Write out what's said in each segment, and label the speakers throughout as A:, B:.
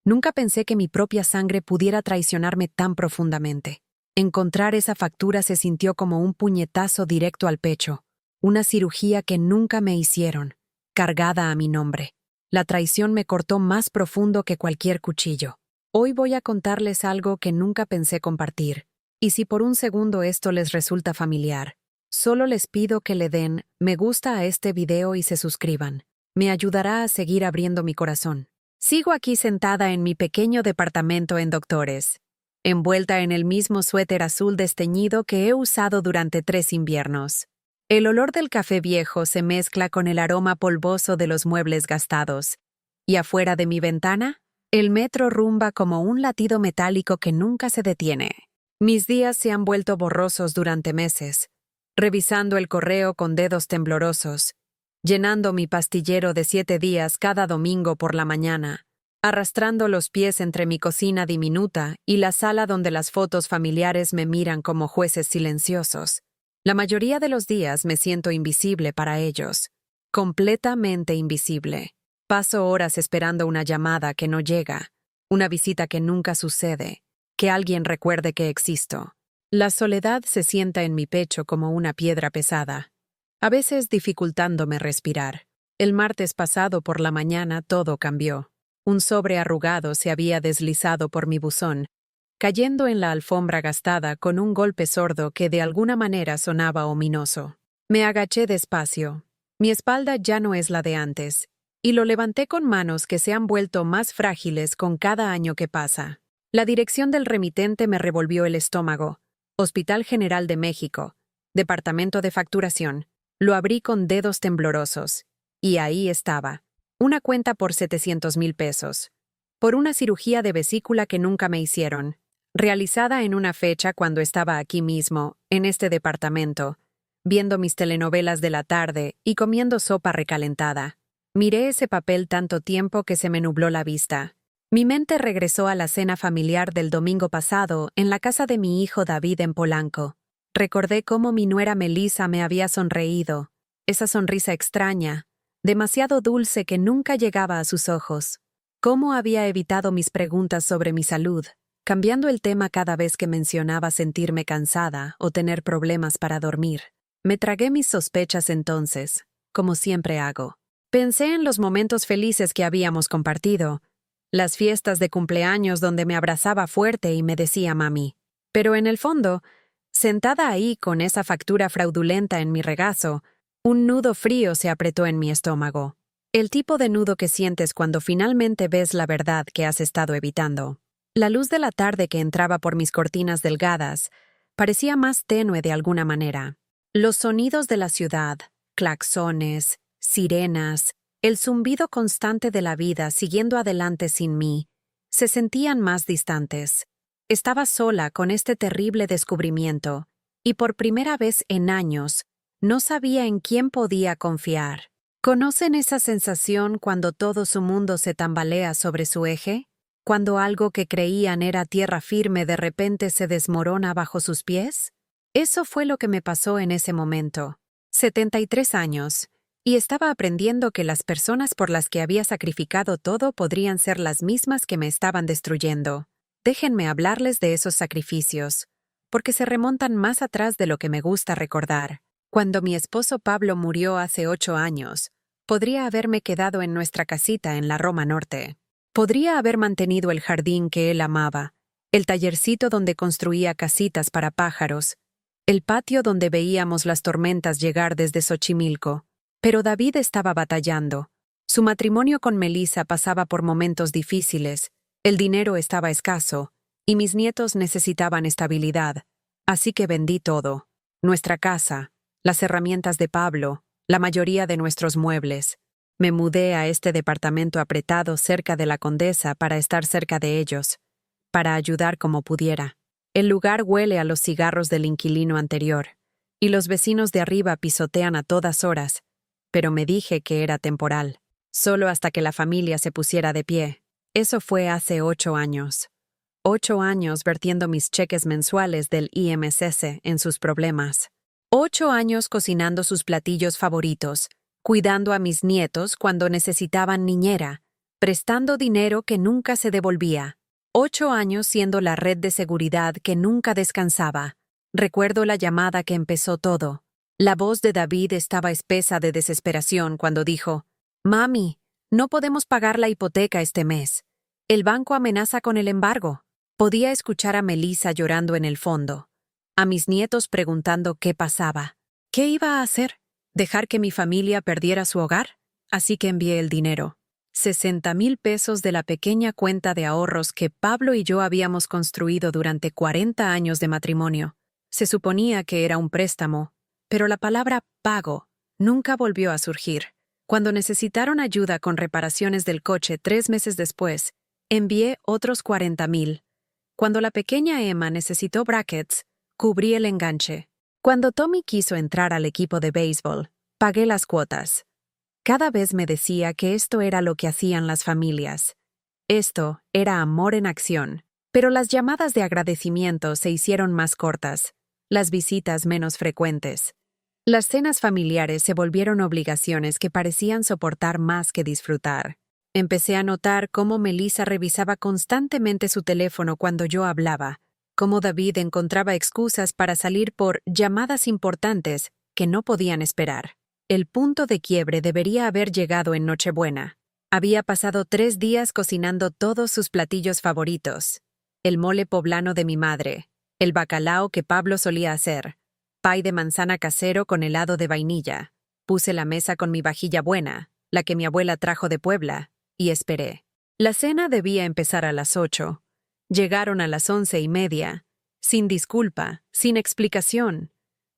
A: Nunca pensé que mi propia sangre pudiera traicionarme tan profundamente. Encontrar esa factura se sintió como un puñetazo directo al pecho, una cirugía que nunca me hicieron, cargada a mi nombre. La traición me cortó más profundo que cualquier cuchillo. Hoy voy a contarles algo que nunca pensé compartir, y si por un segundo esto les resulta familiar, solo les pido que le den me gusta a este video y se suscriban. Me ayudará a seguir abriendo mi corazón. Sigo aquí sentada en mi pequeño departamento en Doctores, envuelta en el mismo suéter azul desteñido que he usado durante 3 inviernos. El olor del café viejo se mezcla con el aroma polvoso de los muebles gastados, y afuera de mi ventana, el metro rumba como un latido metálico que nunca se detiene. Mis días se han vuelto borrosos durante meses, revisando el correo con dedos temblorosos, llenando mi pastillero de 7 días cada domingo por la mañana, arrastrando los pies entre mi cocina diminuta y la sala donde las fotos familiares me miran como jueces silenciosos. La mayoría de los días me siento invisible para ellos, completamente invisible. Paso horas esperando una llamada que no llega, una visita que nunca sucede, que alguien recuerde que existo. La soledad se sienta en mi pecho como una piedra pesada, a veces dificultándome respirar. El martes pasado por la mañana todo cambió. Un sobre arrugado se había deslizado por mi buzón, cayendo en la alfombra gastada con un golpe sordo que de alguna manera sonaba ominoso. Me agaché despacio. Mi espalda ya no es la de antes, y lo levanté con manos que se han vuelto más frágiles con cada año que pasa. La dirección del remitente me revolvió el estómago. Hospital General de México, Departamento de Facturación. Lo abrí con dedos temblorosos. Y ahí estaba. Una cuenta por 700,000 pesos. Por una cirugía de vesícula que nunca me hicieron. Realizada en una fecha cuando estaba aquí mismo, en este departamento, viendo mis telenovelas de la tarde y comiendo sopa recalentada. Miré ese papel tanto tiempo que se me nubló la vista. Mi mente regresó a la cena familiar del domingo pasado en la casa de mi hijo David en Polanco. Recordé cómo mi nuera Melissa me había sonreído, esa sonrisa extraña, demasiado dulce que nunca llegaba a sus ojos. Cómo había evitado mis preguntas sobre mi salud, cambiando el tema cada vez que mencionaba sentirme cansada o tener problemas para dormir. Me tragué mis sospechas entonces, como siempre hago. Pensé en los momentos felices que habíamos compartido, las fiestas de cumpleaños donde me abrazaba fuerte y me decía mami. Pero en el fondo, sentada ahí con esa factura fraudulenta en mi regazo, un nudo frío se apretó en mi estómago. El tipo de nudo que sientes cuando finalmente ves la verdad que has estado evitando. La luz de la tarde que entraba por mis cortinas delgadas parecía más tenue de alguna manera. Los sonidos de la ciudad, claxones, sirenas, el zumbido constante de la vida siguiendo adelante sin mí, se sentían más distantes. Estaba sola con este terrible descubrimiento, y por primera vez en años, no sabía en quién podía confiar. ¿Conocen esa sensación cuando todo su mundo se tambalea sobre su eje? ¿Cuando algo que creían era tierra firme de repente se desmorona bajo sus pies? Eso fue lo que me pasó en ese momento. 73 años, y estaba aprendiendo que las personas por las que había sacrificado todo podrían ser las mismas que me estaban destruyendo. Déjenme hablarles de esos sacrificios, porque se remontan más atrás de lo que me gusta recordar. Cuando mi esposo Pablo murió hace 8 años, podría haberme quedado en nuestra casita en la Roma Norte. Podría haber mantenido el jardín que él amaba, el tallercito donde construía casitas para pájaros, el patio donde veíamos las tormentas llegar desde Xochimilco. Pero David estaba batallando. Su matrimonio con Melissa pasaba por momentos difíciles, el dinero estaba escaso, y mis nietos necesitaban estabilidad, así que vendí todo. Nuestra casa, las herramientas de Pablo, la mayoría de nuestros muebles. Me mudé a este departamento apretado cerca de la Condesa para estar cerca de ellos, para ayudar como pudiera. El lugar huele a los cigarros del inquilino anterior, y los vecinos de arriba pisotean a todas horas, pero me dije que era temporal, solo hasta que la familia se pusiera de pie. Eso fue hace 8 años. 8 años vertiendo mis cheques mensuales del IMSS en sus problemas. 8 años cocinando sus platillos favoritos, cuidando a mis nietos cuando necesitaban niñera, prestando dinero que nunca se devolvía. 8 años siendo la red de seguridad que nunca descansaba. Recuerdo la llamada que empezó todo. La voz de David estaba espesa de desesperación cuando dijo: «Mami, no podemos pagar la hipoteca este mes. El banco amenaza con el embargo». Podía escuchar a Melissa llorando en el fondo, a mis nietos preguntando qué pasaba. ¿Qué iba a hacer? ¿Dejar que mi familia perdiera su hogar? Así que envié el dinero. 60,000 pesos de la pequeña cuenta de ahorros que Pablo y yo habíamos construido durante 40 años de matrimonio. Se suponía que era un préstamo, pero la palabra pago nunca volvió a surgir. Cuando necesitaron ayuda con reparaciones del coche 3 meses después, envié otros 40,000. Cuando la pequeña Emma necesitó brackets, cubrí el enganche. Cuando Tommy quiso entrar al equipo de béisbol, pagué las cuotas. Cada vez me decía que esto era lo que hacían las familias. Esto era amor en acción. Pero las llamadas de agradecimiento se hicieron más cortas, las visitas menos frecuentes. Las cenas familiares se volvieron obligaciones que parecían soportar más que disfrutar. Empecé a notar cómo Melissa revisaba constantemente su teléfono cuando yo hablaba, cómo David encontraba excusas para salir por llamadas importantes que no podían esperar. El punto de quiebre debería haber llegado en Nochebuena. Había pasado 3 días cocinando todos sus platillos favoritos: el mole poblano de mi madre, el bacalao que Pablo solía hacer, pay de manzana casero con helado de vainilla. Puse la mesa con mi vajilla buena, la que mi abuela trajo de Puebla, y esperé. La cena debía empezar a las 8. Llegaron a las 11:30, sin disculpa, sin explicación.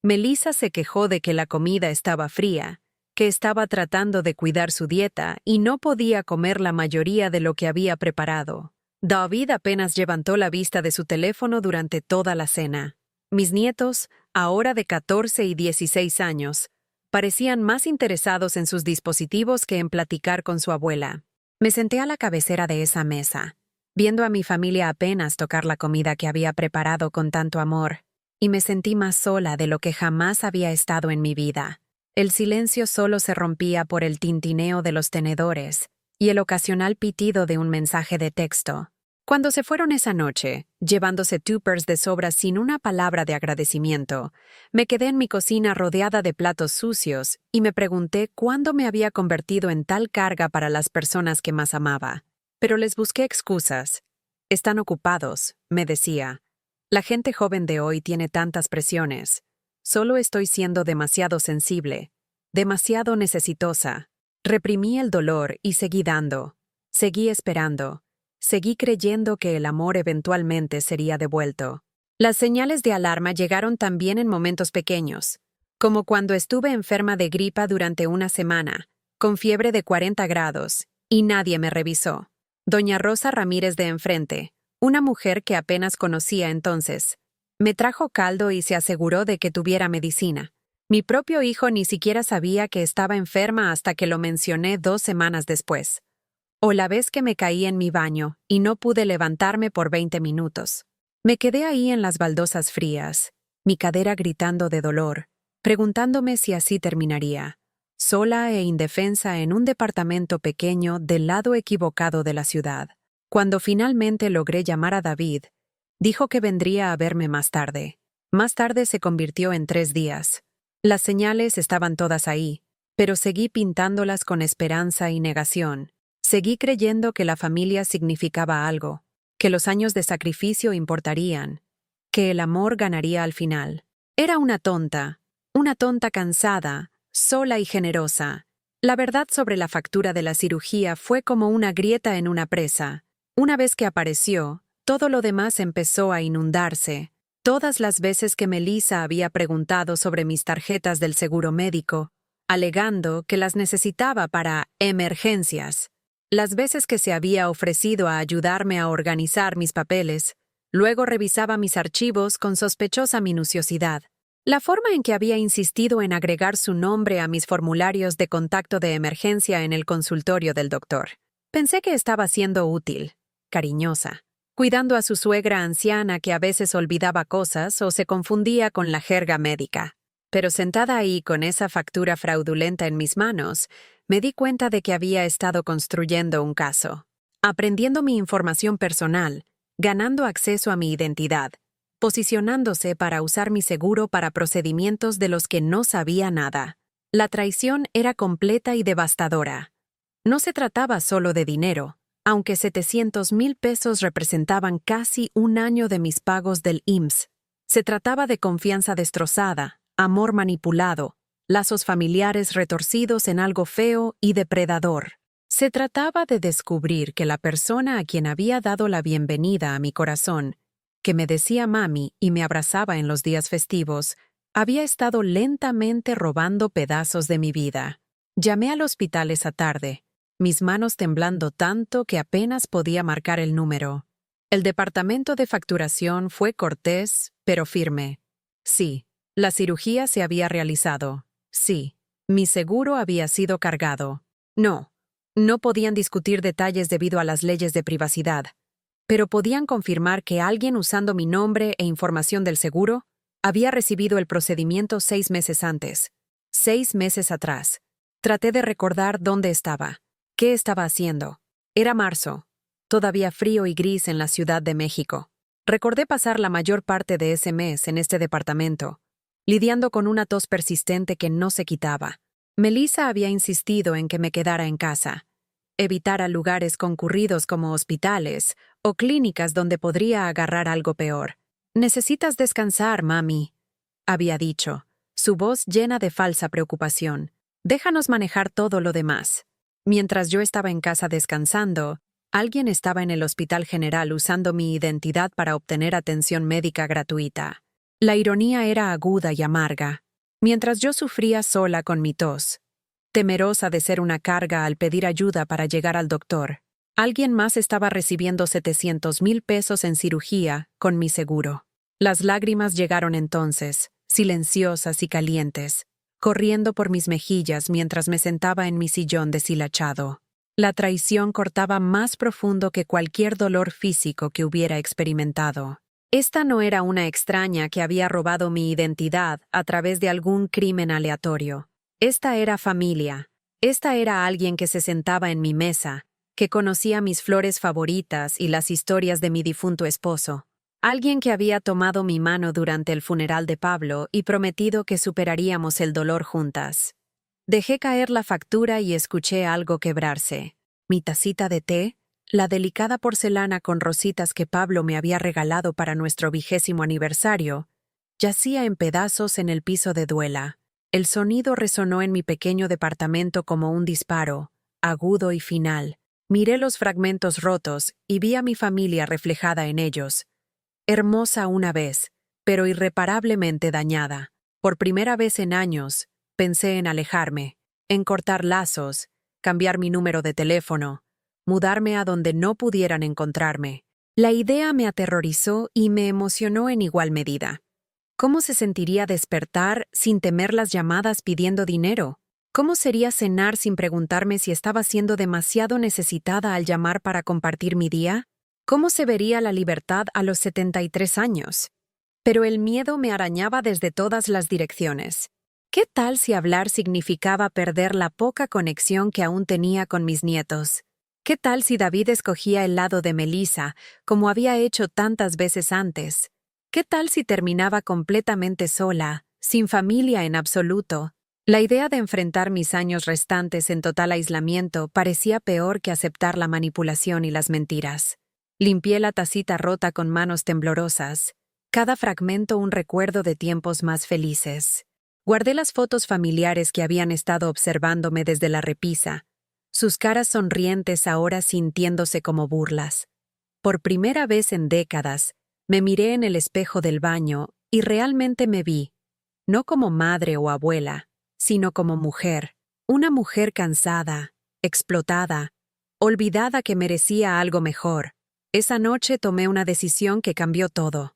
A: Melissa se quejó de que la comida estaba fría, que estaba tratando de cuidar su dieta y no podía comer la mayoría de lo que había preparado. David apenas levantó la vista de su teléfono durante toda la cena. Mis nietos, ahora de 14 y 16 años, parecían más interesados en sus dispositivos que en platicar con su abuela. Me senté a la cabecera de esa mesa, viendo a mi familia apenas tocar la comida que había preparado con tanto amor, y me sentí más sola de lo que jamás había estado en mi vida. El silencio solo se rompía por el tintineo de los tenedores y el ocasional pitido de un mensaje de texto. Cuando se fueron esa noche, llevándose tuppers de sobra sin una palabra de agradecimiento, me quedé en mi cocina rodeada de platos sucios y me pregunté cuándo me había convertido en tal carga para las personas que más amaba. Pero les busqué excusas. «Están ocupados», me decía. «La gente joven de hoy tiene tantas presiones. Solo estoy siendo demasiado sensible, demasiado necesitosa». Reprimí el dolor y seguí dando. Seguí esperando. Seguí creyendo que el amor eventualmente sería devuelto. Las señales de alarma llegaron también en momentos pequeños, como cuando estuve enferma de gripa durante una semana, con fiebre de 40 grados, y nadie me revisó. Doña Rosa Ramírez de enfrente, una mujer que apenas conocía entonces, me trajo caldo y se aseguró de que tuviera medicina. Mi propio hijo ni siquiera sabía que estaba enferma hasta que lo mencioné 2 semanas después. O la vez que me caí en mi baño y no pude levantarme por 20 minutos. Me quedé ahí en las baldosas frías, mi cadera gritando de dolor, preguntándome si así terminaría, sola e indefensa en un departamento pequeño del lado equivocado de la ciudad. Cuando finalmente logré llamar a David, dijo que vendría a verme más tarde. Más tarde se convirtió en 3 días. Las señales estaban todas ahí, pero seguí pintándolas con esperanza y negación. Seguí creyendo que la familia significaba algo, que los años de sacrificio importarían, que el amor ganaría al final. Era una tonta cansada, sola y generosa. La verdad sobre la factura de la cirugía fue como una grieta en una presa. Una vez que apareció, todo lo demás empezó a inundarse. Todas las veces que Melissa había preguntado sobre mis tarjetas del seguro médico, alegando que las necesitaba para emergencias. Las veces que se había ofrecido a ayudarme a organizar mis papeles, luego revisaba mis archivos con sospechosa minuciosidad. La forma en que había insistido en agregar su nombre a mis formularios de contacto de emergencia en el consultorio del doctor. Pensé que estaba siendo útil, cariñosa, cuidando a su suegra anciana que a veces olvidaba cosas o se confundía con la jerga médica. Pero sentada ahí con esa factura fraudulenta en mis manos, me di cuenta de que había estado construyendo un caso, aprendiendo mi información personal, ganando acceso a mi identidad, posicionándose para usar mi seguro para procedimientos de los que no sabía nada. La traición era completa y devastadora. No se trataba solo de dinero, aunque 700,000 pesos representaban casi un año de mis pagos del IMSS. Se trataba de confianza destrozada, amor manipulado, lazos familiares retorcidos en algo feo y depredador. Se trataba de descubrir que la persona a quien había dado la bienvenida a mi corazón, que me decía mami y me abrazaba en los días festivos, había estado lentamente robando pedazos de mi vida. Llamé al hospital esa tarde, mis manos temblando tanto que apenas podía marcar el número. El departamento de facturación fue cortés, pero firme. Sí, la cirugía se había realizado. Sí, mi seguro había sido cargado. No podían discutir detalles debido a las leyes de privacidad, pero podían confirmar que alguien usando mi nombre e información del seguro había recibido el procedimiento 6 meses antes. 6 meses atrás. Traté de recordar dónde estaba, qué estaba haciendo. Era marzo, todavía frío y gris en la Ciudad de México. Recordé pasar la mayor parte de ese mes en este departamento, lidiando con una tos persistente que no se quitaba. Melissa había insistido en que me quedara en casa, evitara lugares concurridos como hospitales o clínicas donde podría agarrar algo peor. «Necesitas descansar, mami», había dicho, su voz llena de falsa preocupación. «Déjanos manejar todo lo demás». Mientras yo estaba en casa descansando, alguien estaba en el Hospital General usando mi identidad para obtener atención médica gratuita. La ironía era aguda y amarga. Mientras yo sufría sola con mi tos, temerosa de ser una carga al pedir ayuda para llegar al doctor, alguien más estaba recibiendo 700,000 pesos en cirugía con mi seguro. Las lágrimas llegaron entonces, silenciosas y calientes, corriendo por mis mejillas mientras me sentaba en mi sillón deshilachado. La traición cortaba más profundo que cualquier dolor físico que hubiera experimentado. Esta no era una extraña que había robado mi identidad a través de algún crimen aleatorio. Esta era familia. Esta era alguien que se sentaba en mi mesa, que conocía mis flores favoritas y las historias de mi difunto esposo. Alguien que había tomado mi mano durante el funeral de Pablo y prometido que superaríamos el dolor juntas. Dejé caer la factura y escuché algo quebrarse. Mi tacita de té, la delicada porcelana con rositas que Pablo me había regalado para nuestro 20º aniversario, yacía en pedazos en el piso de duela. El sonido resonó en mi pequeño departamento como un disparo, agudo y final. Miré los fragmentos rotos y vi a mi familia reflejada en ellos. Hermosa una vez, pero irreparablemente dañada. Por primera vez en años, pensé en alejarme, en cortar lazos, cambiar mi número de teléfono, mudarme a donde no pudieran encontrarme. La idea me aterrorizó y me emocionó en igual medida. ¿Cómo se sentiría despertar sin temer las llamadas pidiendo dinero? ¿Cómo sería cenar sin preguntarme si estaba siendo demasiado necesitada al llamar para compartir mi día? ¿Cómo se vería la libertad a los 73 años? Pero el miedo me arañaba desde todas las direcciones. ¿Qué tal si hablar significaba perder la poca conexión que aún tenía con mis nietos? ¿Qué tal si David escogía el lado de Melissa, como había hecho tantas veces antes? ¿Qué tal si terminaba completamente sola, sin familia en absoluto? La idea de enfrentar mis años restantes en total aislamiento parecía peor que aceptar la manipulación y las mentiras. Limpié la tacita rota con manos temblorosas, cada fragmento un recuerdo de tiempos más felices. Guardé las fotos familiares que habían estado observándome desde la repisa, sus caras sonrientes ahora sintiéndose como burlas. Por primera vez en décadas, me miré en el espejo del baño y realmente me vi, no como madre o abuela, sino como mujer, una mujer cansada, explotada, olvidada que merecía algo mejor. Esa noche tomé una decisión que cambió todo.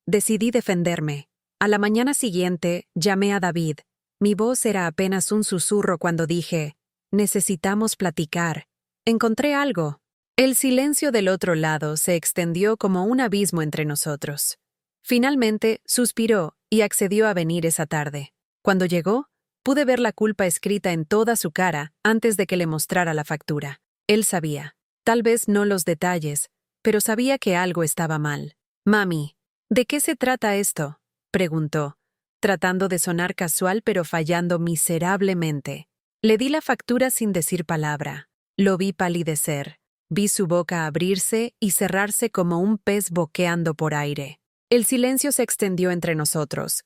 A: Decidí defenderme. A la mañana siguiente, llamé a David. Mi voz era apenas un susurro cuando dije, «Necesitamos platicar». Encontré algo. El silencio del otro lado se extendió como un abismo entre nosotros. Finalmente, suspiró y accedió a venir esa tarde. Cuando llegó, Pude ver la culpa escrita en toda su cara antes de que le mostrara la factura. Él sabía, tal vez no los detalles, pero sabía que algo estaba mal. «Mami, ¿de qué se trata esto?», preguntó, tratando de sonar casual pero fallando miserablemente. Le di la factura sin decir palabra. Lo vi palidecer. Vi su boca abrirse y cerrarse como un pez boqueando por aire. El silencio se extendió entre nosotros,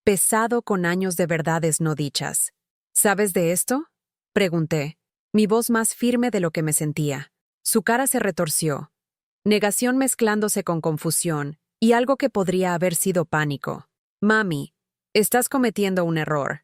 A: pesado con años de verdades no dichas. «¿Sabes de esto?», pregunté, mi voz más firme de lo que me sentía. Su cara se retorció, negación mezclándose con confusión y algo que podría haber sido pánico. «Mami, estás cometiendo un error.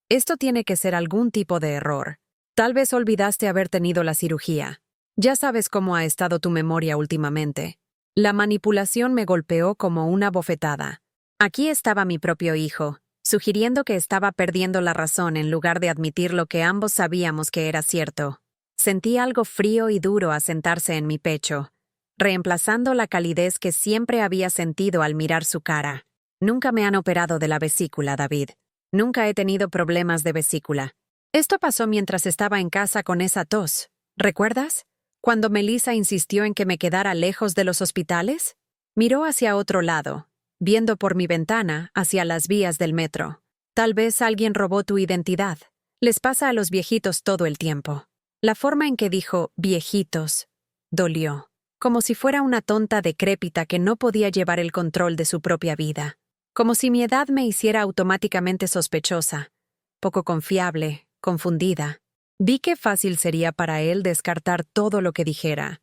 A: Esto tiene que ser algún tipo de error. Tal vez olvidaste haber tenido la cirugía. Ya sabes cómo ha estado tu memoria últimamente». La manipulación me golpeó como una bofetada. Aquí estaba mi propio hijo, sugiriendo que estaba perdiendo la razón en lugar de admitir lo que ambos sabíamos que era cierto. Sentí algo frío y duro asentarse en mi pecho, reemplazando la calidez que siempre había sentido al mirar su cara. «Nunca me han operado de la vesícula, David. Nunca he tenido problemas de vesícula. Esto pasó mientras estaba en casa con esa tos. ¿Recuerdas? Cuando Melissa insistió en que me quedara lejos de los hospitales». Miró hacia otro lado, viendo por mi ventana hacia las vías del metro. «Tal vez alguien robó tu identidad. Les pasa a los viejitos todo el tiempo». La forma en que dijo «viejitos» dolió, como si fuera una tonta decrépita que no podía llevar el control de su propia vida. Como si mi edad me hiciera automáticamente sospechosa, poco confiable, confundida. Vi qué fácil sería para él descartar todo lo que dijera,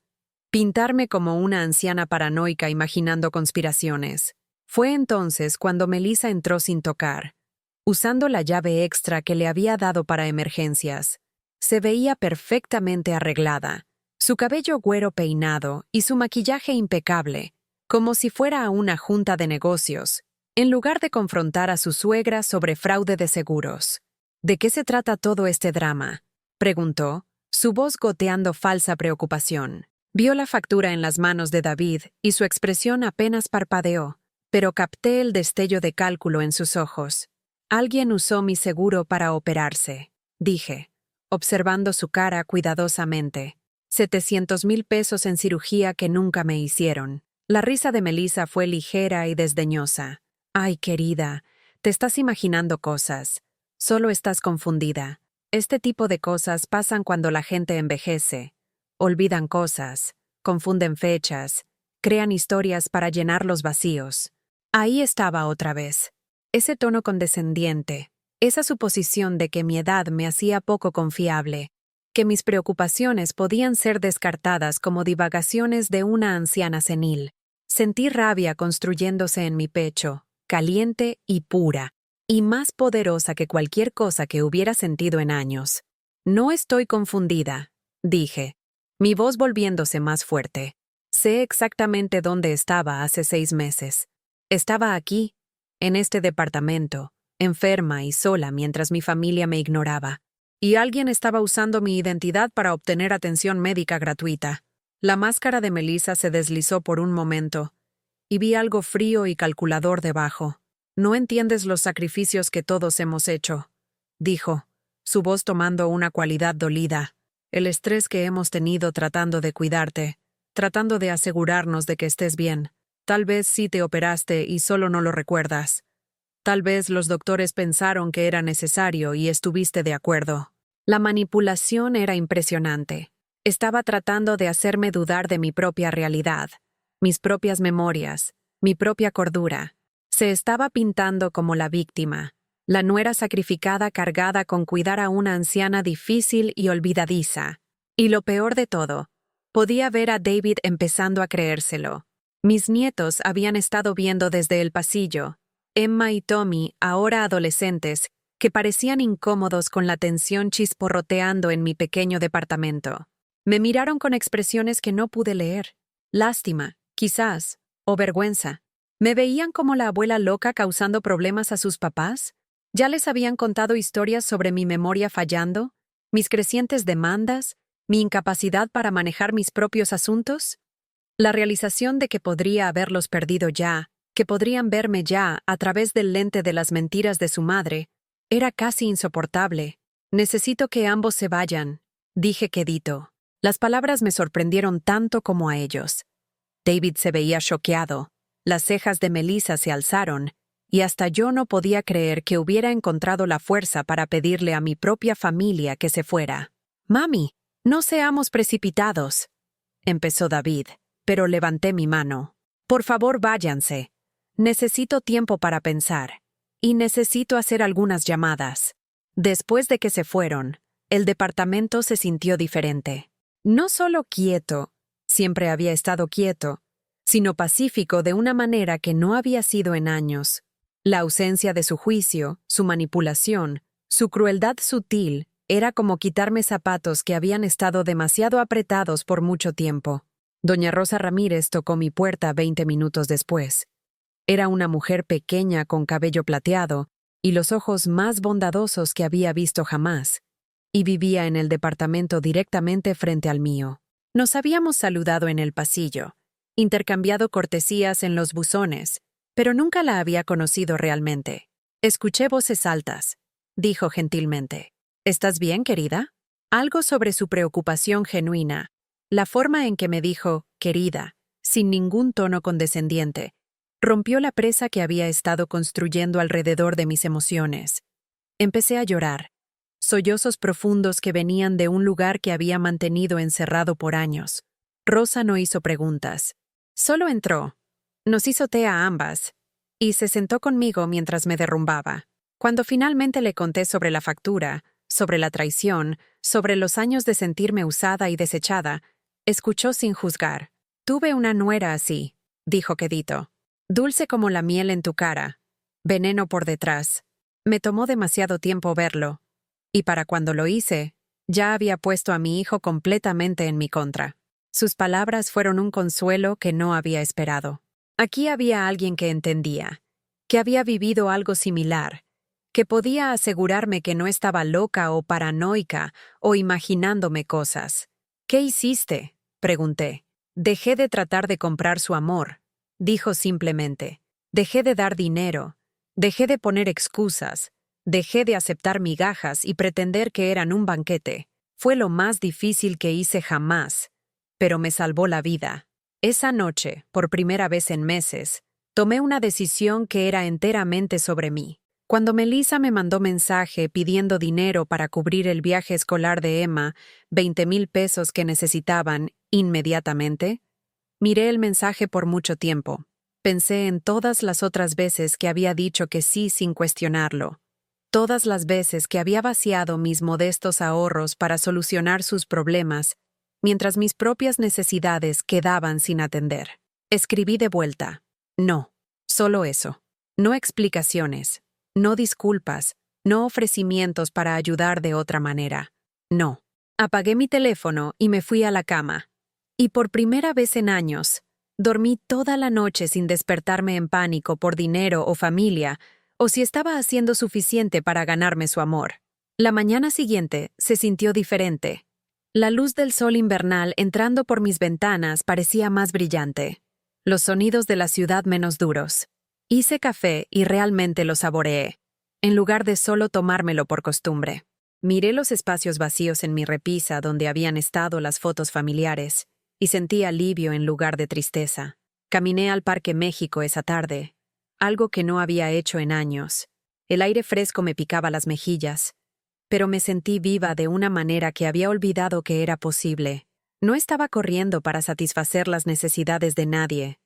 A: pintarme como una anciana paranoica imaginando conspiraciones. Fue entonces cuando Melissa entró sin tocar, usando la llave extra que le había dado para emergencias. Se veía perfectamente arreglada, su cabello güero peinado y su maquillaje impecable, como si fuera a una junta de negocios, en lugar de confrontar a su suegra sobre fraude de seguros. «¿De qué se trata todo este drama?», preguntó, su voz goteando falsa preocupación. Vio la factura en las manos de David y su expresión apenas parpadeó, pero capté el destello de cálculo en sus ojos. «Alguien usó mi seguro para operarse», dije, observando su cara cuidadosamente. $700,000 pesos en cirugía que nunca me hicieron. La risa de Melissa fue ligera y desdeñosa. «Ay, querida, te estás imaginando cosas. Solo estás confundida. Este tipo de cosas pasan cuando la gente envejece. Olvidan cosas, confunden fechas, crean historias para llenar los vacíos». Ahí estaba otra vez. Ese tono condescendiente, esa suposición de que mi edad me hacía poco confiable, que mis preocupaciones podían ser descartadas como divagaciones de una anciana senil. Sentí rabia construyéndose en mi pecho, caliente y pura, y más poderosa que cualquier cosa que hubiera sentido en años. «No estoy confundida», dije, mi voz volviéndose más fuerte. «Sé exactamente dónde estaba hace 6 meses. Estaba aquí, en este departamento, enferma y sola mientras mi familia me ignoraba. Y alguien estaba usando mi identidad para obtener atención médica gratuita». La máscara de Melissa se deslizó por un momento, y vi algo frío y calculador debajo. «No entiendes los sacrificios que todos hemos hecho», dijo, su voz tomando una cualidad dolida. «El estrés que hemos tenido tratando de cuidarte, tratando de asegurarnos de que estés bien. Tal vez sí te operaste y solo no lo recuerdas. Tal vez los doctores pensaron que era necesario y estuviste de acuerdo». La manipulación era impresionante. Estaba tratando de hacerme dudar de mi propia realidad, mis propias memorias, mi propia cordura. Se estaba pintando como la víctima, la nuera sacrificada cargada con cuidar a una anciana difícil y olvidadiza. Y lo peor de todo, podía ver a David empezando a creérselo. Mis nietos habían estado viendo desde el pasillo, Emma y Tommy, ahora adolescentes, que parecían incómodos con la tensión chisporroteando en mi pequeño departamento. Me miraron con expresiones que no pude leer. Lástima, quizás, o vergüenza. ¿Me veían como la abuela loca causando problemas a sus papás? ¿Ya les habían contado historias sobre mi memoria fallando, mis crecientes demandas, mi incapacidad para manejar mis propios asuntos? La realización de que podría haberlos perdido ya, que podrían verme ya a través del lente de las mentiras de su madre, Era casi insoportable. Necesito que ambos se vayan, dije quedito. Las palabras me sorprendieron tanto como a ellos. David se veía choqueado, las cejas de Melissa se alzaron, y hasta yo no podía creer que hubiera encontrado la fuerza para pedirle a mi propia familia que se fuera. «Mami, no seamos precipitados», empezó David, pero levanté mi mano. «Por favor, váyanse. Necesito tiempo para pensar. Y necesito hacer algunas llamadas». Después de que se fueron, el departamento se sintió diferente. No solo quieto, siempre había estado quieto, sino pacífico de una manera que no había sido en años. La ausencia de su juicio, su manipulación, su crueldad sutil, era como quitarme zapatos que habían estado demasiado apretados por mucho tiempo. Doña Rosa Ramírez tocó mi puerta 20 minutos después. Era una mujer pequeña con cabello plateado y los ojos más bondadosos que había visto jamás, y vivía en el departamento directamente frente al mío. Nos habíamos saludado en el pasillo, intercambiado cortesías en los buzones, pero nunca la había conocido realmente. Escuché voces altas. Dijo gentilmente: «¿Estás bien, querida?». Algo sobre su preocupación genuina. La forma en que me dijo «querida», sin ningún tono condescendiente, rompió la presa que había estado construyendo alrededor de mis emociones. Empecé a llorar. Sollozos profundos que venían de un lugar que había mantenido encerrado por años. Rosa no hizo preguntas. Solo entró. Nos hizo té a ambas, y se sentó conmigo mientras me derrumbaba. Cuando finalmente le conté sobre la factura, sobre la traición, sobre los años de sentirme usada y desechada, escuchó sin juzgar. «Tuve una nuera así», dijo quedito. «Dulce como la miel en tu cara, veneno por detrás. Me tomó demasiado tiempo verlo, y para cuando lo hice, ya había puesto a mi hijo completamente en mi contra». Sus palabras fueron un consuelo que no había esperado. Aquí había alguien que entendía, que había vivido algo similar, que podía asegurarme que no estaba loca o paranoica o imaginándome cosas. «¿Qué hiciste?», pregunté. «Dejé de tratar de comprar su amor», dijo simplemente. «Dejé de dar dinero, dejé de poner excusas, dejé de aceptar migajas y pretender que eran un banquete. Fue lo más difícil que hice jamás, pero me salvó la vida». Esa noche, por primera vez en meses, tomé una decisión que era enteramente sobre mí. Cuando Melissa me mandó mensaje pidiendo dinero para cubrir el viaje escolar de Emma, 20,000 pesos que necesitaban inmediatamente, miré el mensaje por mucho tiempo. Pensé en todas las otras veces que había dicho que sí sin cuestionarlo. Todas las veces que había vaciado mis modestos ahorros para solucionar sus problemas, mientras mis propias necesidades quedaban sin atender. Escribí de vuelta. No, solo eso. No explicaciones, no disculpas, no ofrecimientos para ayudar de otra manera. No. Apagué mi teléfono y me fui a la cama. Y por primera vez en años, dormí toda la noche sin despertarme en pánico por dinero o familia, o si estaba haciendo suficiente para ganarme su amor. La mañana siguiente se sintió diferente. La luz del sol invernal entrando por mis ventanas parecía más brillante. Los sonidos de la ciudad menos duros. Hice café y realmente lo saboreé, en lugar de solo tomármelo por costumbre. Miré los espacios vacíos en mi repisa donde habían estado las fotos familiares y sentí alivio en lugar de tristeza. Caminé al Parque México esa tarde, algo que no había hecho en años. El aire fresco me picaba las mejillas, pero me sentí viva de una manera que había olvidado que era posible. No estaba corriendo para satisfacer las necesidades de nadie.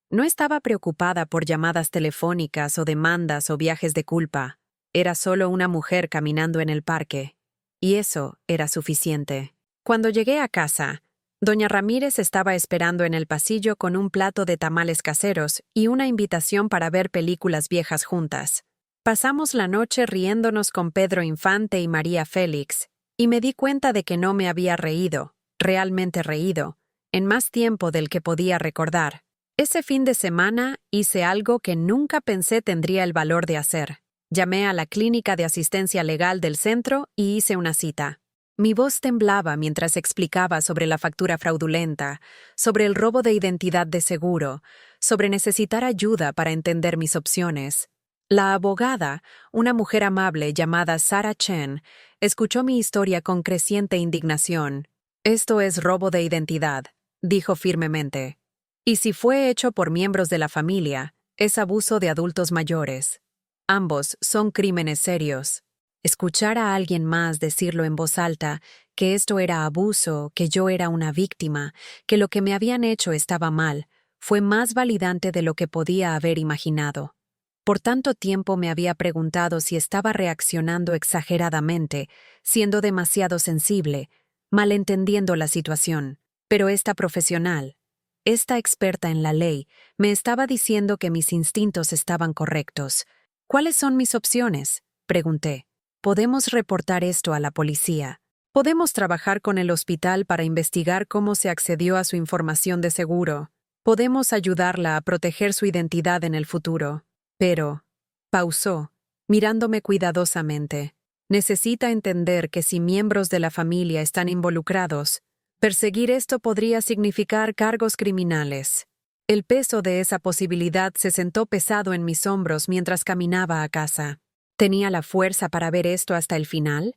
A: No estaba preocupada por llamadas telefónicas o demandas o viajes de culpa. Era solo una mujer caminando en el parque. Y eso era suficiente. Cuando llegué a casa, doña Ramírez estaba esperando en el pasillo con un plato de tamales caseros y una invitación para ver películas viejas juntas. Pasamos la noche riéndonos con Pedro Infante y María Félix, y me di cuenta de que no me había reído, realmente reído, en más tiempo del que podía recordar. Ese fin de semana hice algo que nunca pensé tendría el valor de hacer. Llamé a la clínica de asistencia legal del centro y hice una cita. Mi voz temblaba mientras explicaba sobre la factura fraudulenta, sobre el robo de identidad de seguro, sobre necesitar ayuda para entender mis opciones. La abogada, una mujer amable llamada Sarah Chen, escuchó mi historia con creciente indignación. Esto es robo de identidad, dijo firmemente. Y si fue hecho por miembros de la familia, es abuso de adultos mayores. Ambos son crímenes serios. Escuchar a alguien más decirlo en voz alta, que esto era abuso, que yo era una víctima, que lo que me habían hecho estaba mal, fue más validante de lo que podía haber imaginado. Por tanto tiempo me había preguntado si estaba reaccionando exageradamente, siendo demasiado sensible, malentendiendo la situación. Pero esta profesional, esta experta en la ley, me estaba diciendo que mis instintos estaban correctos. ¿Cuáles son mis opciones?, pregunté. Podemos reportar esto a la policía. Podemos trabajar con el hospital para investigar cómo se accedió a su información de seguro. Podemos ayudarla a proteger su identidad en el futuro. Pero, pausó, mirándome cuidadosamente. Necesita entender que si miembros de la familia están involucrados, perseguir esto podría significar cargos criminales. El peso de esa posibilidad se sentó pesado en mis hombros mientras caminaba a casa. ¿Tenía la fuerza para ver esto hasta el final?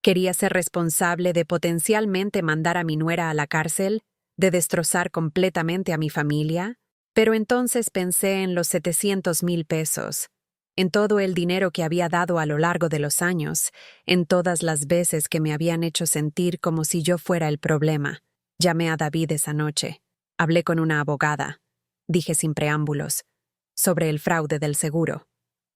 A: ¿Quería ser responsable de potencialmente mandar a mi nuera a la cárcel? ¿De destrozar completamente a mi familia? Pero entonces pensé en los 700,000 pesos, en todo el dinero que había dado a lo largo de los años, en todas las veces que me habían hecho sentir como si yo fuera el problema. Llamé a David esa noche. Hablé con una abogada, dije sin preámbulos, sobre el fraude del seguro.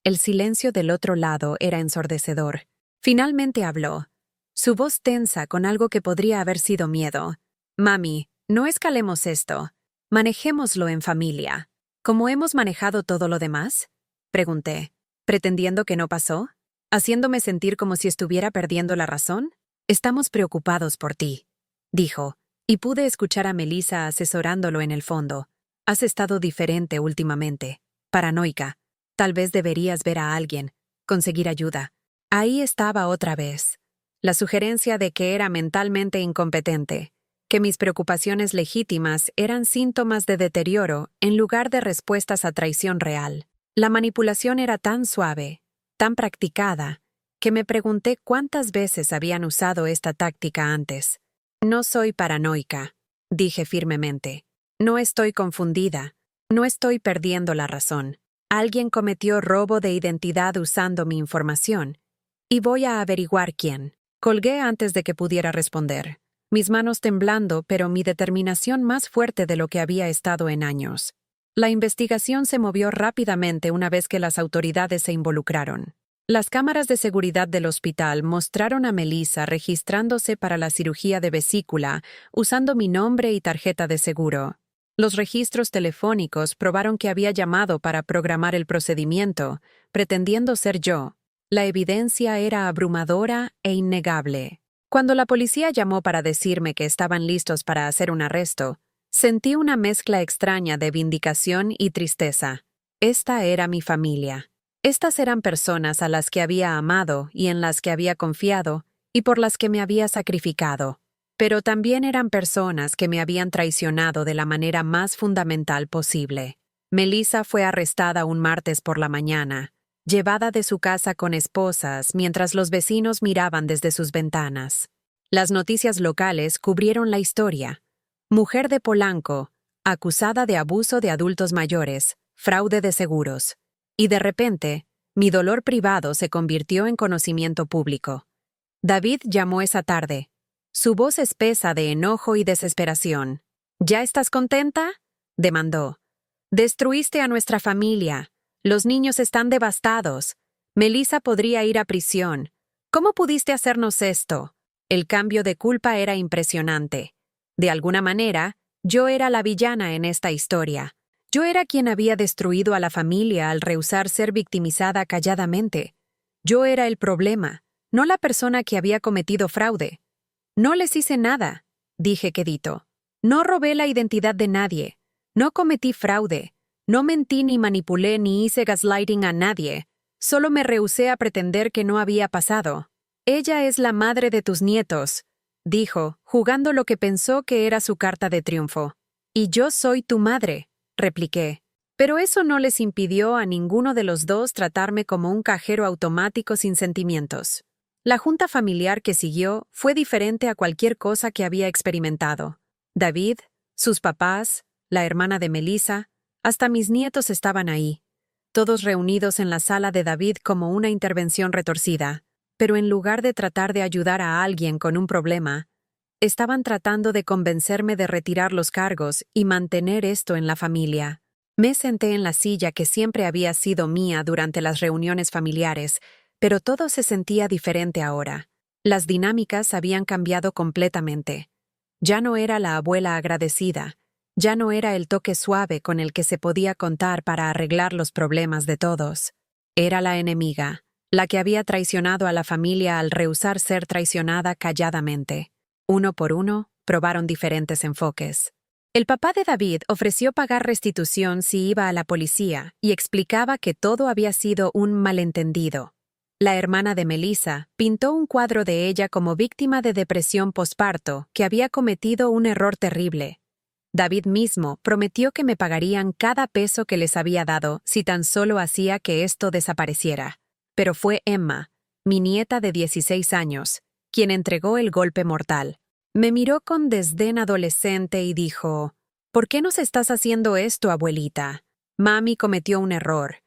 A: El silencio del otro lado era ensordecedor. Finalmente habló, su voz tensa con algo que podría haber sido miedo. Mami, no escalemos esto. Manejémoslo en familia. ¿Cómo hemos manejado todo lo demás?, pregunté. ¿Pretendiendo que no pasó? ¿Haciéndome sentir como si estuviera perdiendo la razón? Estamos preocupados por ti, dijo, y pude escuchar a Melissa asesorándolo en el fondo. Has estado diferente últimamente. Paranoica. Tal vez deberías ver a alguien, conseguir ayuda. Ahí estaba otra vez. La sugerencia de que era mentalmente incompetente, que mis preocupaciones legítimas eran síntomas de deterioro en lugar de respuestas a traición real. La manipulación era tan suave, tan practicada, que me pregunté cuántas veces habían usado esta táctica antes. No soy paranoica, dije firmemente. No estoy confundida. No estoy perdiendo la razón. Alguien cometió robo de identidad usando mi información, y voy a averiguar quién. Colgué antes de que pudiera responder, mis manos temblando, pero mi determinación más fuerte de lo que había estado en años. La investigación se movió rápidamente una vez que las autoridades se involucraron. Las cámaras de seguridad del hospital mostraron a Melissa registrándose para la cirugía de vesícula usando mi nombre y tarjeta de seguro. Los registros telefónicos probaron que había llamado para programar el procedimiento, pretendiendo ser yo. La evidencia era abrumadora e innegable. Cuando la policía llamó para decirme que estaban listos para hacer un arresto, sentí una mezcla extraña de vindicación y tristeza. Esta era mi familia. Estas eran personas a las que había amado y en las que había confiado y por las que me había sacrificado. Pero también eran personas que me habían traicionado de la manera más fundamental posible. Melissa fue arrestada un martes por la mañana, llevada de su casa con esposas mientras los vecinos miraban desde sus ventanas. Las noticias locales cubrieron la historia. Mujer de Polanco, acusada de abuso de adultos mayores, fraude de seguros. Y de repente, mi dolor privado se convirtió en conocimiento público. David llamó esa tarde, su voz espesa de enojo y desesperación. ¿Ya estás contenta?, demandó. Destruiste a nuestra familia. Los niños están devastados. Melissa podría ir a prisión. ¿Cómo pudiste hacernos esto? El cambio de culpa era impresionante. De alguna manera, yo era la villana en esta historia. Yo era quien había destruido a la familia al rehusar ser victimizada calladamente. Yo era el problema, no la persona que había cometido fraude. No les hice nada, dije quedito. No robé la identidad de nadie. No cometí fraude. No mentí ni manipulé ni hice gaslighting a nadie. Solo me rehusé a pretender que no había pasado. Ella es la madre de tus nietos, dijo, jugando lo que pensó que era su carta de triunfo. Y yo soy tu madre, repliqué. Pero eso no les impidió a ninguno de los dos tratarme como un cajero automático sin sentimientos. La junta familiar que siguió fue diferente a cualquier cosa que había experimentado. David, sus papás, la hermana de Melissa, hasta mis nietos estaban ahí, todos reunidos en la sala de David como una intervención retorcida, pero en lugar de tratar de ayudar a alguien con un problema, estaban tratando de convencerme de retirar los cargos y mantener esto en la familia. Me senté en la silla que siempre había sido mía durante las reuniones familiares, pero todo se sentía diferente ahora. Las dinámicas habían cambiado completamente. Ya no era la abuela agradecida, ya no era el toque suave con el que se podía contar para arreglar los problemas de todos. Era la enemiga, la que había traicionado a la familia al rehusar ser traicionada calladamente. Uno por uno, probaron diferentes enfoques. El papá de David ofreció pagar restitución si iba a la policía y explicaba que todo había sido un malentendido. La hermana de Melissa pintó un cuadro de ella como víctima de depresión posparto que había cometido un error terrible. David mismo prometió que me pagarían cada peso que les había dado si tan solo hacía que esto desapareciera. Pero fue Emma, mi nieta de 16 años, quien entregó el golpe mortal. Me miró con desdén adolescente y dijo, «¿Por qué nos estás haciendo esto, abuelita? Mami cometió un error,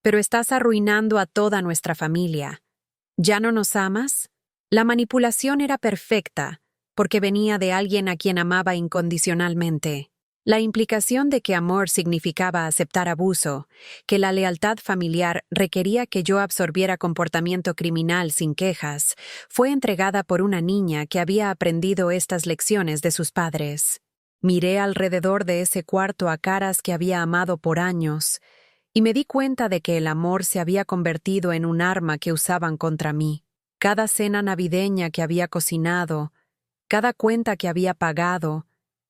A: pero estás arruinando a toda nuestra familia. ¿Ya no nos amas?» La manipulación era perfecta, porque venía de alguien a quien amaba incondicionalmente. La implicación de que amor significaba aceptar abuso, que la lealtad familiar requería que yo absorbiera comportamiento criminal sin quejas, fue entregada por una niña que había aprendido estas lecciones de sus padres. Miré alrededor de ese cuarto a caras que había amado por años, y me di cuenta de que el amor se había convertido en un arma que usaban contra mí. Cada cena navideña que había cocinado, cada cuenta que había pagado,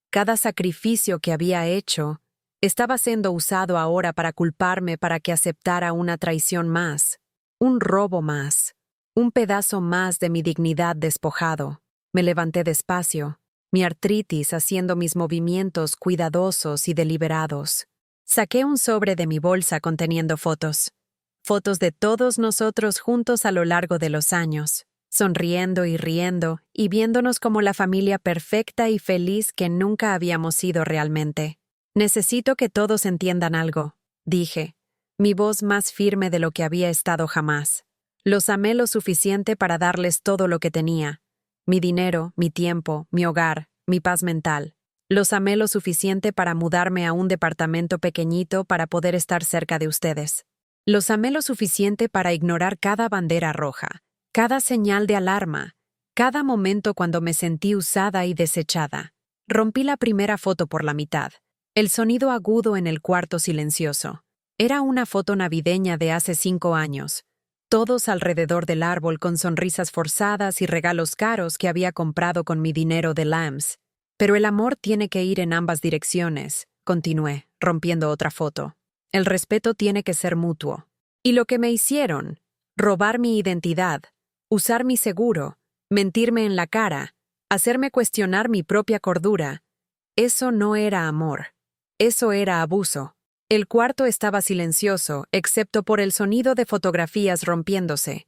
A: cada sacrificio que había hecho, estaba siendo usado ahora para culparme para que aceptara una traición más, un robo más, un pedazo más de mi dignidad despojado. Me levanté despacio, mi artritis haciendo mis movimientos cuidadosos y deliberados. Saqué un sobre de mi bolsa conteniendo fotos. Fotos de todos nosotros juntos a lo largo de los años, sonriendo y riendo y viéndonos como la familia perfecta y feliz que nunca habíamos sido realmente. «Necesito que todos entiendan algo», dije, mi voz más firme de lo que había estado jamás. Los amé lo suficiente para darles todo lo que tenía. Mi dinero, mi tiempo, mi hogar, mi paz mental. Los amé lo suficiente para mudarme a un departamento pequeñito para poder estar cerca de ustedes. Los amé lo suficiente para ignorar cada bandera roja, cada señal de alarma, cada momento cuando me sentí usada y desechada. Rompí la primera foto por la mitad. El sonido agudo en el cuarto silencioso. Era una foto navideña de hace 5 años. Todos alrededor del árbol con sonrisas forzadas y regalos caros que había comprado con mi dinero de Lambs. Pero el amor tiene que ir en ambas direcciones, continué, rompiendo otra foto. El respeto tiene que ser mutuo. Y lo que me hicieron, robar mi identidad, usar mi seguro, mentirme en la cara, hacerme cuestionar mi propia cordura, eso no era amor. Eso era abuso. El cuarto estaba silencioso, excepto por el sonido de fotografías rompiéndose.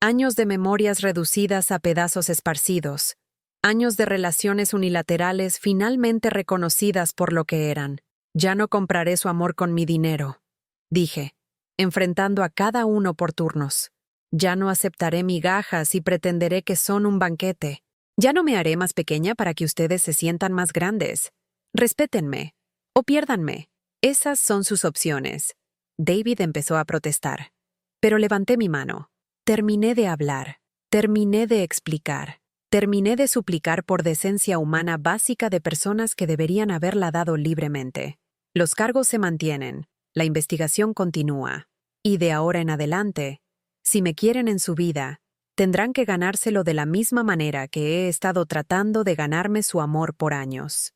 A: Años de memorias reducidas a pedazos esparcidos. Años de relaciones unilaterales finalmente reconocidas por lo que eran. Ya no compraré su amor con mi dinero, dije, enfrentando a cada uno por turnos. Ya no aceptaré migajas y pretenderé que son un banquete. Ya no me haré más pequeña para que ustedes se sientan más grandes. Respétenme. O piérdanme. Esas son sus opciones. David empezó a protestar. Pero levanté mi mano. Terminé de hablar. Terminé de explicar. Terminé de suplicar por decencia humana básica de personas que deberían haberla dado libremente. Los cargos se mantienen. La investigación continúa. Y de ahora en adelante, si me quieren en su vida, tendrán que ganárselo de la misma manera que he estado tratando de ganarme su amor por años.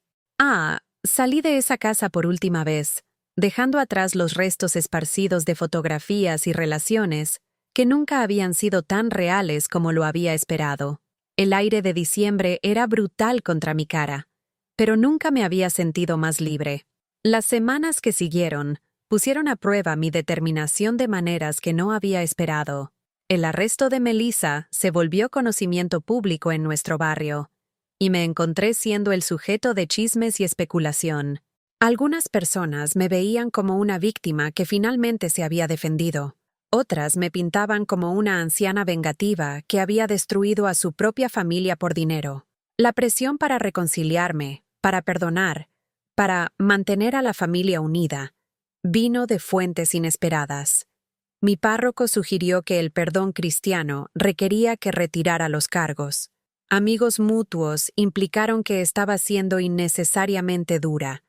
A: Salí de esa casa por última vez, dejando atrás los restos esparcidos de fotografías y relaciones que nunca habían sido tan reales como lo había esperado. El aire de diciembre era brutal contra mi cara, pero nunca me había sentido más libre. Las semanas que siguieron pusieron a prueba mi determinación de maneras que no había esperado. El arresto de Melissa se volvió conocimiento público en nuestro barrio, y me encontré siendo el sujeto de chismes y especulación. Algunas personas me veían como una víctima que finalmente se había defendido. Otras me pintaban como una anciana vengativa que había destruido a su propia familia por dinero. La presión para reconciliarme, para perdonar, para mantener a la familia unida, vino de fuentes inesperadas. Mi párroco sugirió que el perdón cristiano requería que retirara los cargos. Amigos mutuos implicaron que estaba siendo innecesariamente dura,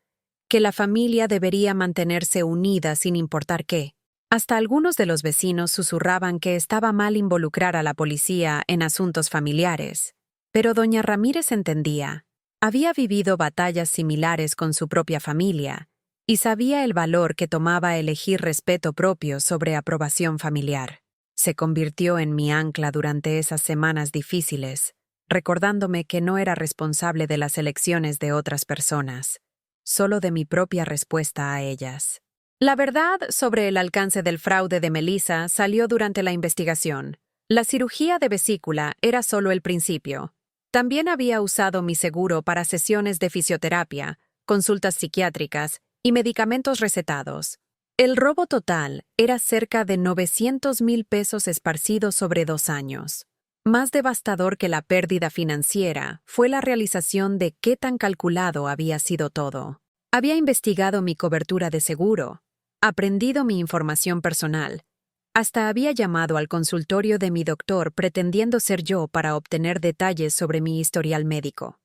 A: que la familia debería mantenerse unida sin importar qué. Hasta algunos de los vecinos susurraban que estaba mal involucrar a la policía en asuntos familiares. Pero doña Ramírez entendía. Había vivido batallas similares con su propia familia y sabía el valor que tomaba elegir respeto propio sobre aprobación familiar. Se convirtió en mi ancla durante esas semanas difíciles, recordándome que no era responsable de las elecciones de otras personas, solo de mi propia respuesta a ellas. La verdad sobre el alcance del fraude de Melissa salió durante la investigación. La cirugía de vesícula era solo el principio. También había usado mi seguro para sesiones de fisioterapia, consultas psiquiátricas y medicamentos recetados. El robo total era cerca de 900,000 pesos esparcidos sobre 2 años. Más devastador que la pérdida financiera fue la realización de qué tan calculado había sido todo. Había investigado mi cobertura de seguro, aprendido mi información personal, hasta había llamado al consultorio de mi doctor pretendiendo ser yo para obtener detalles sobre mi historial médico.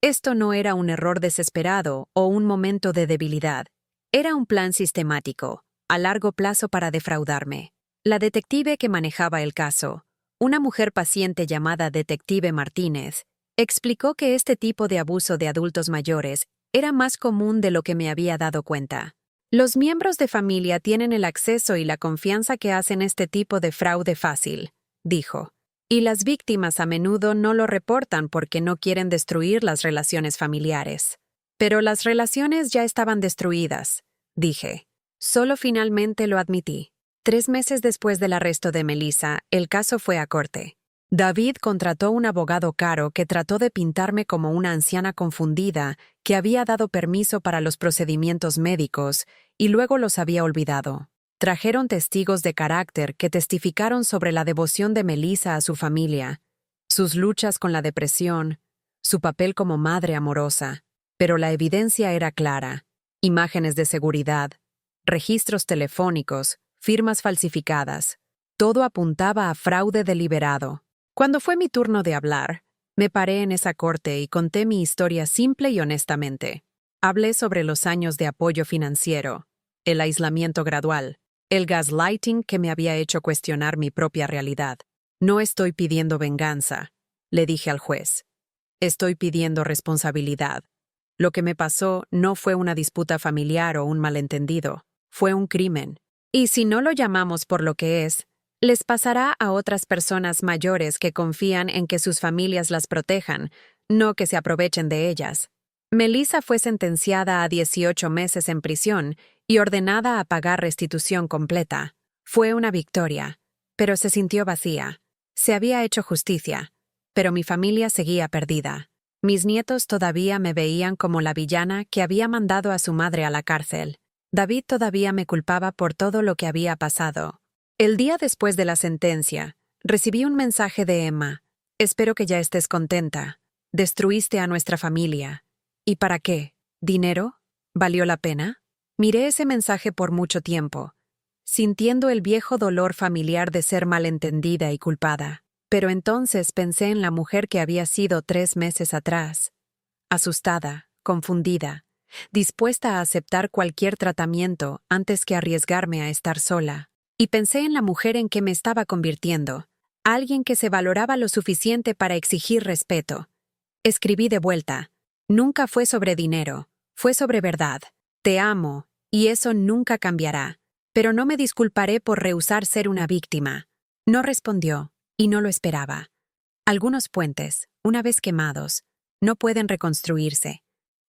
A: Esto no era un error desesperado o un momento de debilidad. Era un plan sistemático, a largo plazo para defraudarme. La detective que manejaba el caso, una mujer paciente llamada Detective Martínez, explicó que este tipo de abuso de adultos mayores era más común de lo que me había dado cuenta. Los miembros de familia tienen el acceso y la confianza que hacen este tipo de fraude fácil, dijo. Y las víctimas a menudo no lo reportan porque no quieren destruir las relaciones familiares. Pero las relaciones ya estaban destruidas, dije. Solo finalmente lo admití. 3 meses después del arresto de Melissa, el caso fue a corte. David contrató un abogado caro que trató de pintarme como una anciana confundida que había dado permiso para los procedimientos médicos y luego los había olvidado. Trajeron testigos de carácter que testificaron sobre la devoción de Melissa a su familia, sus luchas con la depresión, su papel como madre amorosa. Pero la evidencia era clara: imágenes de seguridad, registros telefónicos, firmas falsificadas. Todo apuntaba a fraude deliberado. Cuando fue mi turno de hablar, me paré en esa corte y conté mi historia simple y honestamente. Hablé sobre los años de apoyo financiero, el aislamiento gradual, el gaslighting que me había hecho cuestionar mi propia realidad. No estoy pidiendo venganza, le dije al juez. Estoy pidiendo responsabilidad. Lo que me pasó no fue una disputa familiar o un malentendido, fue un crimen. Y si no lo llamamos por lo que es, les pasará a otras personas mayores que confían en que sus familias las protejan, no que se aprovechen de ellas. Melissa fue sentenciada a 18 meses en prisión y ordenada a pagar restitución completa. Fue una victoria, pero se sintió vacía. Se había hecho justicia, pero mi familia seguía perdida. Mis nietos todavía me veían como la villana que había mandado a su madre a la cárcel. David todavía me culpaba por todo lo que había pasado. El día después de la sentencia, recibí un mensaje de Emma. Espero que ya estés contenta. Destruiste a nuestra familia. ¿Y para qué? ¿Dinero? ¿Valió la pena? Miré ese mensaje por mucho tiempo, sintiendo el viejo dolor familiar de ser malentendida y culpada. Pero entonces pensé en la mujer que había sido 3 meses atrás. Asustada, confundida, dispuesta a aceptar cualquier tratamiento antes que arriesgarme a estar sola. Y pensé en la mujer en que me estaba convirtiendo, alguien que se valoraba lo suficiente para exigir respeto. Escribí de vuelta. Nunca fue sobre dinero, fue sobre verdad. Te amo, y eso nunca cambiará. Pero no me disculparé por rehusar ser una víctima. No respondió, y no lo esperaba. Algunos puentes, una vez quemados, no pueden reconstruirse.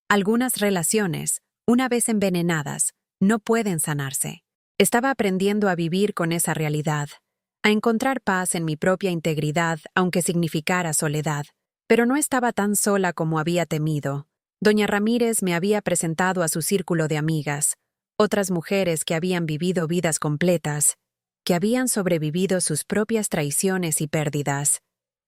A: Algunas relaciones, una vez envenenadas, no pueden sanarse. Estaba aprendiendo a vivir con esa realidad, a encontrar paz en mi propia integridad, aunque significara soledad. Pero no estaba tan sola como había temido. Doña Ramírez me había presentado a su círculo de amigas, otras mujeres que habían vivido vidas completas, que habían sobrevivido sus propias traiciones y pérdidas,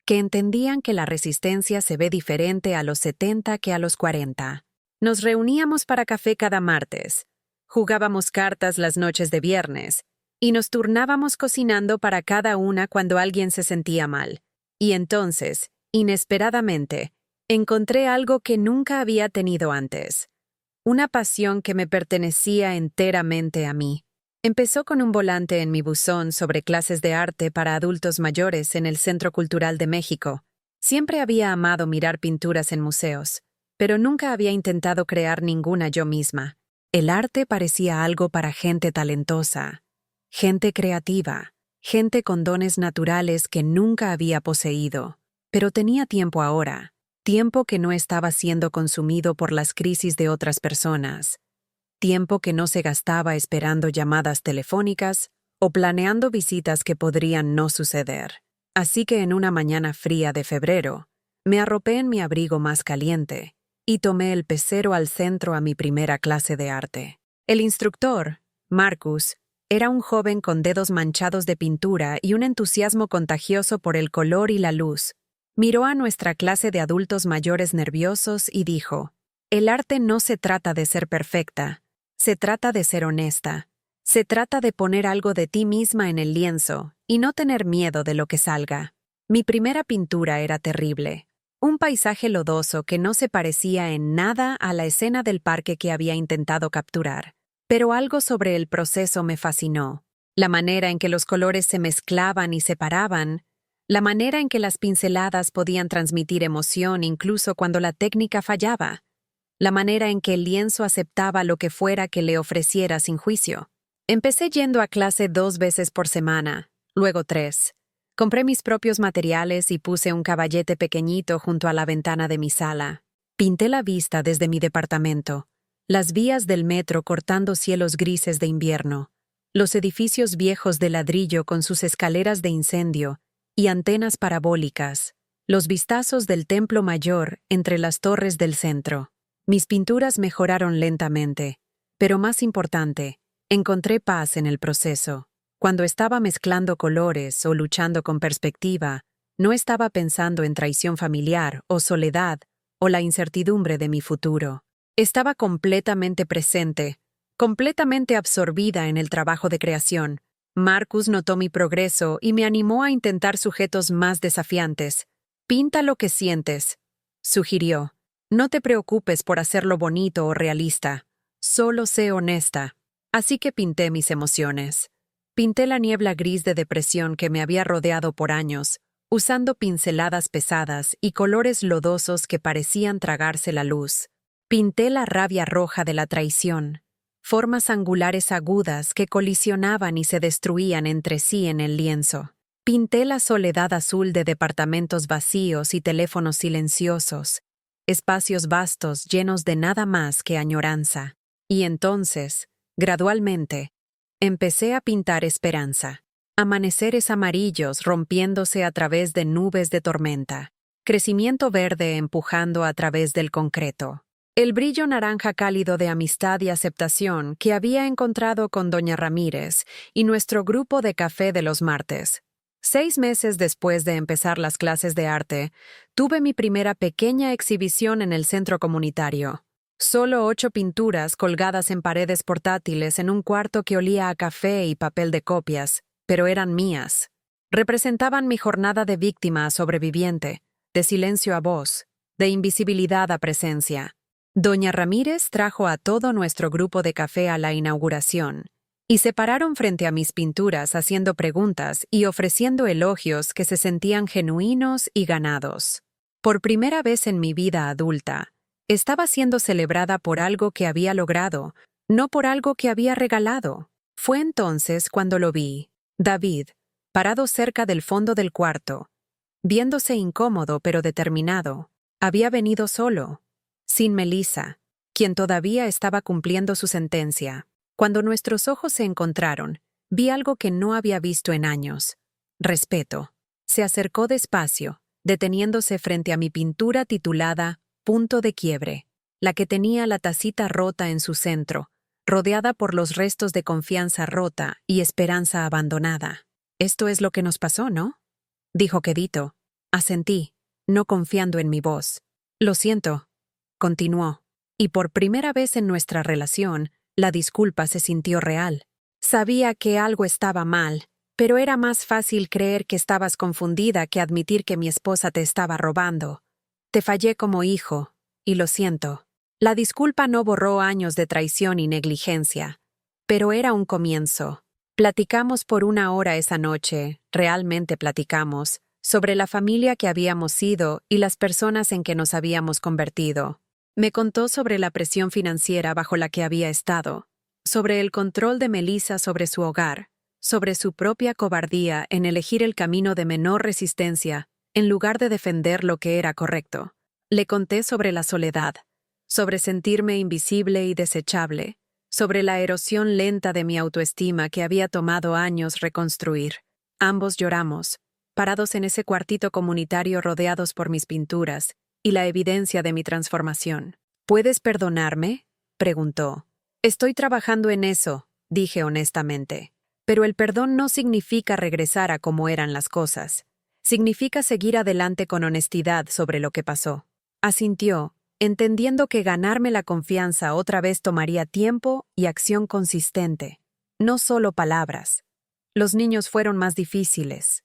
A: que entendían que la resistencia se ve diferente a los 70 que a los 40. Nos reuníamos para café cada martes, jugábamos cartas las noches de viernes, y nos turnábamos cocinando para cada una cuando alguien se sentía mal. Y entonces, inesperadamente, encontré algo que nunca había tenido antes. Una pasión que me pertenecía enteramente a mí. Empezó con un volante en mi buzón sobre clases de arte para adultos mayores en el Centro Cultural de México. Siempre había amado mirar pinturas en museos, pero nunca había intentado crear ninguna yo misma. El arte parecía algo para gente talentosa, gente creativa, gente con dones naturales que nunca había poseído. Pero tenía tiempo ahora, tiempo que no estaba siendo consumido por las crisis de otras personas. Tiempo que no se gastaba esperando llamadas telefónicas o planeando visitas que podrían no suceder. Así que en una mañana fría de febrero, me arropé en mi abrigo más caliente y tomé el pecero al centro a mi primera clase de arte. El instructor, Marcus, era un joven con dedos manchados de pintura y un entusiasmo contagioso por el color y la luz. Miró a nuestra clase de adultos mayores nerviosos y dijo: «El arte no se trata de ser perfecta. Se trata de ser honesta. Se trata de poner algo de ti misma en el lienzo y no tener miedo de lo que salga». Mi primera pintura era terrible. Un paisaje lodoso que no se parecía en nada a la escena del parque que había intentado capturar. Pero algo sobre el proceso me fascinó. La manera en que los colores se mezclaban y separaban, la manera en que las pinceladas podían transmitir emoción incluso cuando la técnica fallaba. La manera en que el lienzo aceptaba lo que fuera que le ofreciera sin juicio. Empecé yendo a clase 2 veces por semana, luego 3. Compré mis propios materiales y puse un caballete pequeñito junto a la ventana de mi sala. Pinté la vista desde mi departamento, las vías del metro cortando cielos grises de invierno, los edificios viejos de ladrillo con sus escaleras de incendio y antenas parabólicas, los vistazos del templo mayor entre las torres del centro. Mis pinturas mejoraron lentamente, pero más importante, encontré paz en el proceso. Cuando estaba mezclando colores o luchando con perspectiva, no estaba pensando en traición familiar o soledad o la incertidumbre de mi futuro. Estaba completamente presente, completamente absorbida en el trabajo de creación. Marcus notó mi progreso y me animó a intentar sujetos más desafiantes. «Pinta lo que sientes», sugirió. «No te preocupes por hacerlo bonito o realista. Solo sé honesta». Así que pinté mis emociones. Pinté la niebla gris de depresión que me había rodeado por años, usando pinceladas pesadas y colores lodosos que parecían tragarse la luz. Pinté la rabia roja de la traición, formas angulares agudas que colisionaban y se destruían entre sí en el lienzo. Pinté la soledad azul de departamentos vacíos y teléfonos silenciosos, espacios vastos llenos de nada más que añoranza. Y entonces, gradualmente, empecé a pintar esperanza. Amaneceres amarillos rompiéndose a través de nubes de tormenta. Crecimiento verde empujando a través del concreto. El brillo naranja cálido de amistad y aceptación que había encontrado con Doña Ramírez y nuestro grupo de café de los martes. 6 meses después de empezar las clases de arte, tuve mi primera pequeña exhibición en el centro comunitario. Solo 8 pinturas colgadas en paredes portátiles en un cuarto que olía a café y papel de copias, pero eran mías. Representaban mi jornada de víctima a sobreviviente, de silencio a voz, de invisibilidad a presencia. Doña Ramírez trajo a todo nuestro grupo de café a la inauguración, y se pararon frente a mis pinturas haciendo preguntas y ofreciendo elogios que se sentían genuinos y ganados. Por primera vez en mi vida adulta, estaba siendo celebrada por algo que había logrado, no por algo que había regalado. Fue entonces cuando lo vi, David, parado cerca del fondo del cuarto, viéndose incómodo pero determinado. Había venido solo, sin Melissa, quien todavía estaba cumpliendo su sentencia. Cuando nuestros ojos se encontraron, vi algo que no había visto en años. Respeto. Se acercó despacio, deteniéndose frente a mi pintura titulada Punto de quiebre, la que tenía la tacita rota en su centro, rodeada por los restos de confianza rota y esperanza abandonada. «Esto es lo que nos pasó, ¿no?», dijo quedito. Asentí, no confiando en mi voz. «Lo siento», continuó, y por primera vez en nuestra relación, la disculpa se sintió real. Sabía que algo estaba mal, pero era más fácil creer que estabas confundida que admitir que mi esposa te estaba robando. Te fallé como hijo, y lo siento. La disculpa no borró años de traición y negligencia, pero era un comienzo. Platicamos por 1 hora esa noche, realmente platicamos, sobre la familia que habíamos sido y las personas en que nos habíamos convertido. Me contó sobre la presión financiera bajo la que había estado, sobre el control de Melissa sobre su hogar, sobre su propia cobardía en elegir el camino de menor resistencia en lugar de defender lo que era correcto. Le conté sobre la soledad, sobre sentirme invisible y desechable, sobre la erosión lenta de mi autoestima que había tomado años reconstruir. Ambos lloramos, parados en ese cuartito comunitario rodeados por mis pinturas y la evidencia de mi transformación. «¿Puedes perdonarme?», preguntó. «Estoy trabajando en eso», dije honestamente. «Pero el perdón no significa regresar a cómo eran las cosas. Significa seguir adelante con honestidad sobre lo que pasó». Asintió, entendiendo que ganarme la confianza otra vez tomaría tiempo y acción consistente, no solo palabras. Los niños fueron más difíciles.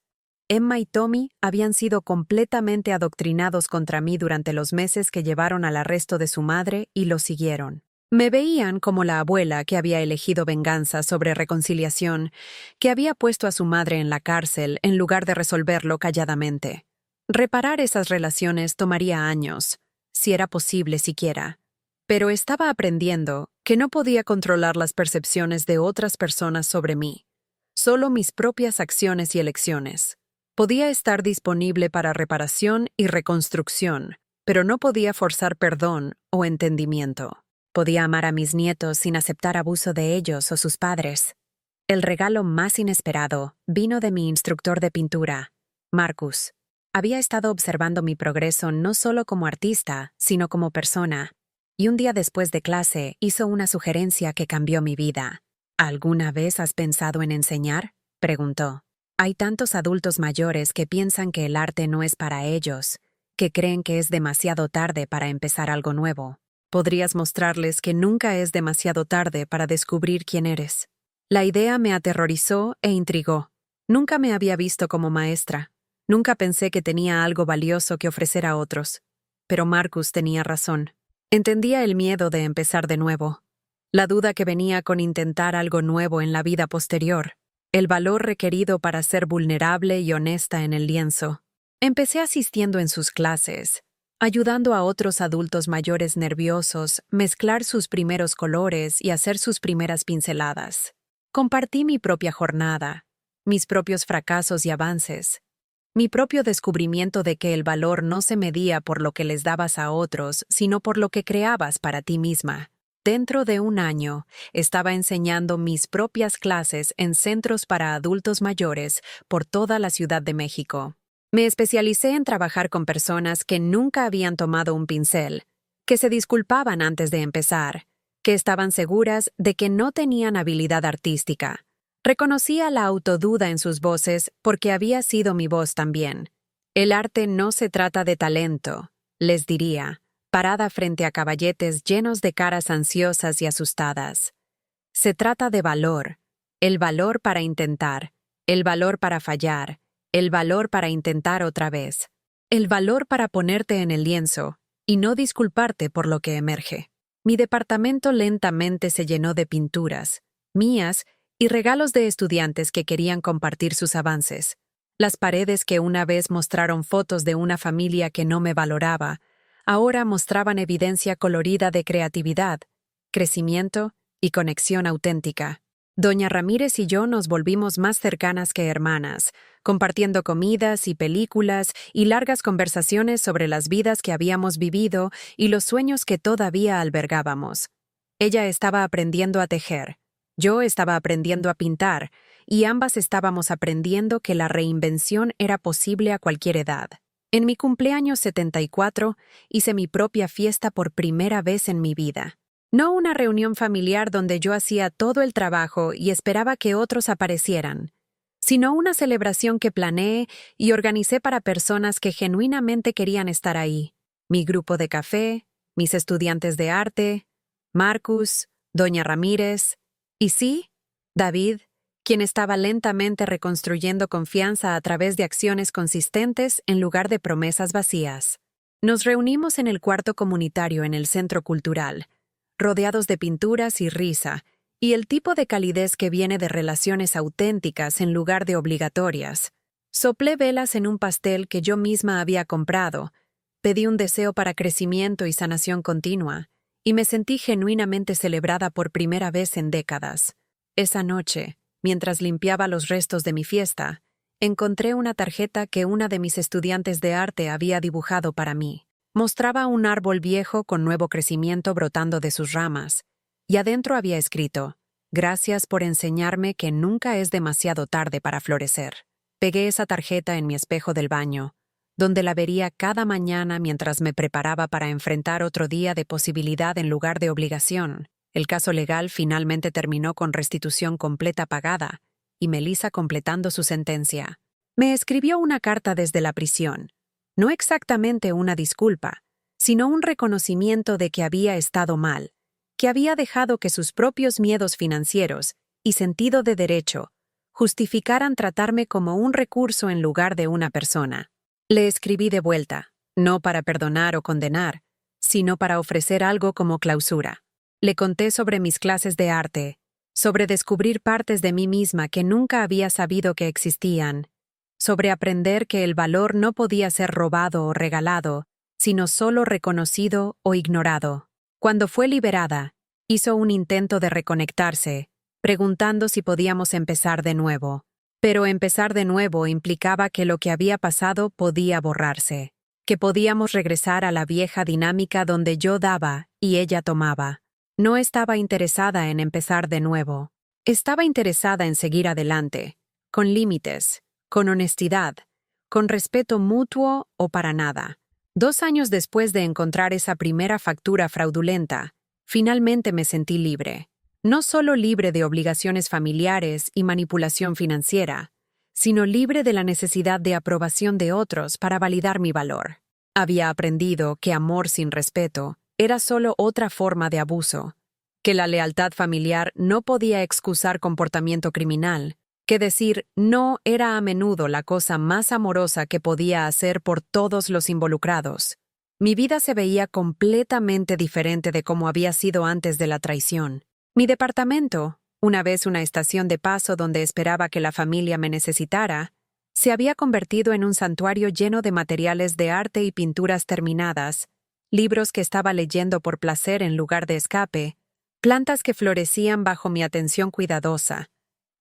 A: Emma y Tommy habían sido completamente adoctrinados contra mí durante los meses que llevaron al arresto de su madre y lo siguieron. Me veían como la abuela que había elegido venganza sobre reconciliación, que había puesto a su madre en la cárcel en lugar de resolverlo calladamente. Reparar esas relaciones tomaría años, si era posible siquiera. Pero estaba aprendiendo que no podía controlar las percepciones de otras personas sobre mí, solo mis propias acciones y elecciones. Podía estar disponible para reparación y reconstrucción, pero no podía forzar perdón o entendimiento. Podía amar a mis nietos sin aceptar abuso de ellos o sus padres. El regalo más inesperado vino de mi instructor de pintura, Marcus. Había estado observando mi progreso no solo como artista, sino como persona, y un día después de clase hizo una sugerencia que cambió mi vida. «¿Alguna vez has pensado en enseñar?», preguntó. «Hay tantos adultos mayores que piensan que el arte no es para ellos, que creen que es demasiado tarde para empezar algo nuevo. Podrías mostrarles que nunca es demasiado tarde para descubrir quién eres». La idea me aterrorizó e intrigó. Nunca me había visto como maestra. Nunca pensé que tenía algo valioso que ofrecer a otros. Pero Marcus tenía razón. Entendía el miedo de empezar de nuevo, la duda que venía con intentar algo nuevo en la vida posterior, el valor requerido para ser vulnerable y honesta en el lienzo. Empecé asistiendo en sus clases, ayudando a otros adultos mayores nerviosos mezclar sus primeros colores y hacer sus primeras pinceladas. Compartí mi propia jornada, mis propios fracasos y avances, mi propio descubrimiento de que el valor no se medía por lo que les dabas a otros, sino por lo que creabas para ti misma. Dentro de 1 año, estaba enseñando mis propias clases en centros para adultos mayores por toda la Ciudad de México. Me especialicé en trabajar con personas que nunca habían tomado un pincel, que se disculpaban antes de empezar, que estaban seguras de que no tenían habilidad artística. Reconocía la autoduda en sus voces porque había sido mi voz también. «El arte no se trata de talento», les diría, parada frente a caballetes llenos de caras ansiosas y asustadas. «Se trata de valor, el valor para intentar, el valor para fallar, el valor para intentar otra vez, el valor para ponerte en el lienzo y no disculparte por lo que emerge». Mi departamento lentamente se llenó de pinturas, mías y regalos de estudiantes que querían compartir sus avances. Las paredes que una vez mostraron fotos de una familia que no me valoraba, ahora mostraban evidencia colorida de creatividad, crecimiento y conexión auténtica. Doña Ramírez y yo nos volvimos más cercanas que hermanas, compartiendo comidas y películas y largas conversaciones sobre las vidas que habíamos vivido y los sueños que todavía albergábamos. Ella estaba aprendiendo a tejer. Yo estaba aprendiendo a pintar, y ambas estábamos aprendiendo que la reinvención era posible a cualquier edad. En mi cumpleaños 74, hice mi propia fiesta por primera vez en mi vida. No una reunión familiar donde yo hacía todo el trabajo y esperaba que otros aparecieran, sino una celebración que planeé y organicé para personas que genuinamente querían estar ahí. Mi grupo de café, mis estudiantes de arte, Marcus, Doña Ramírez, y sí, David, quien estaba lentamente reconstruyendo confianza a través de acciones consistentes en lugar de promesas vacías. Nos reunimos en el cuarto comunitario en el centro cultural, rodeados de pinturas y risa, y el tipo de calidez que viene de relaciones auténticas en lugar de obligatorias. Soplé velas en un pastel que yo misma había comprado, pedí un deseo para crecimiento y sanación continua, y me sentí genuinamente celebrada por primera vez en décadas. Esa noche, mientras limpiaba los restos de mi fiesta, encontré una tarjeta que una de mis estudiantes de arte había dibujado para mí. Mostraba un árbol viejo con nuevo crecimiento brotando de sus ramas, y adentro había escrito: «Gracias por enseñarme que nunca es demasiado tarde para florecer». Pegué esa tarjeta en mi espejo del baño, donde la vería cada mañana mientras me preparaba para enfrentar otro día de posibilidad en lugar de obligación. El caso legal finalmente terminó con restitución completa pagada, y Melissa completando su sentencia. Me escribió una carta desde la prisión. No exactamente una disculpa, sino un reconocimiento de que había estado mal, que había dejado que sus propios miedos financieros y sentido de derecho justificaran tratarme como un recurso en lugar de una persona. Le escribí de vuelta, no para perdonar o condenar, sino para ofrecer algo como clausura. Le conté sobre mis clases de arte, sobre descubrir partes de mí misma que nunca había sabido que existían, sobre aprender que el valor no podía ser robado o regalado, sino solo reconocido o ignorado. Cuando fue liberada, hizo un intento de reconectarse, preguntando si podíamos empezar de nuevo. Pero empezar de nuevo implicaba que lo que había pasado podía borrarse, que podíamos regresar a la vieja dinámica donde yo daba y ella tomaba. No estaba interesada en empezar de nuevo. Estaba interesada en seguir adelante, con límites, con honestidad, con respeto mutuo o para nada. 2 años después de encontrar esa primera factura fraudulenta, finalmente me sentí libre. No solo libre de obligaciones familiares y manipulación financiera, sino libre de la necesidad de aprobación de otros para validar mi valor. Había aprendido que amor sin respeto era solo otra forma de abuso, que la lealtad familiar no podía excusar comportamiento criminal, que decir no era a menudo la cosa más amorosa que podía hacer por todos los involucrados. Mi vida se veía completamente diferente de cómo había sido antes de la traición. Mi departamento, una vez una estación de paso donde esperaba que la familia me necesitara, se había convertido en un santuario lleno de materiales de arte y pinturas terminadas, libros que estaba leyendo por placer en lugar de escape, plantas que florecían bajo mi atención cuidadosa.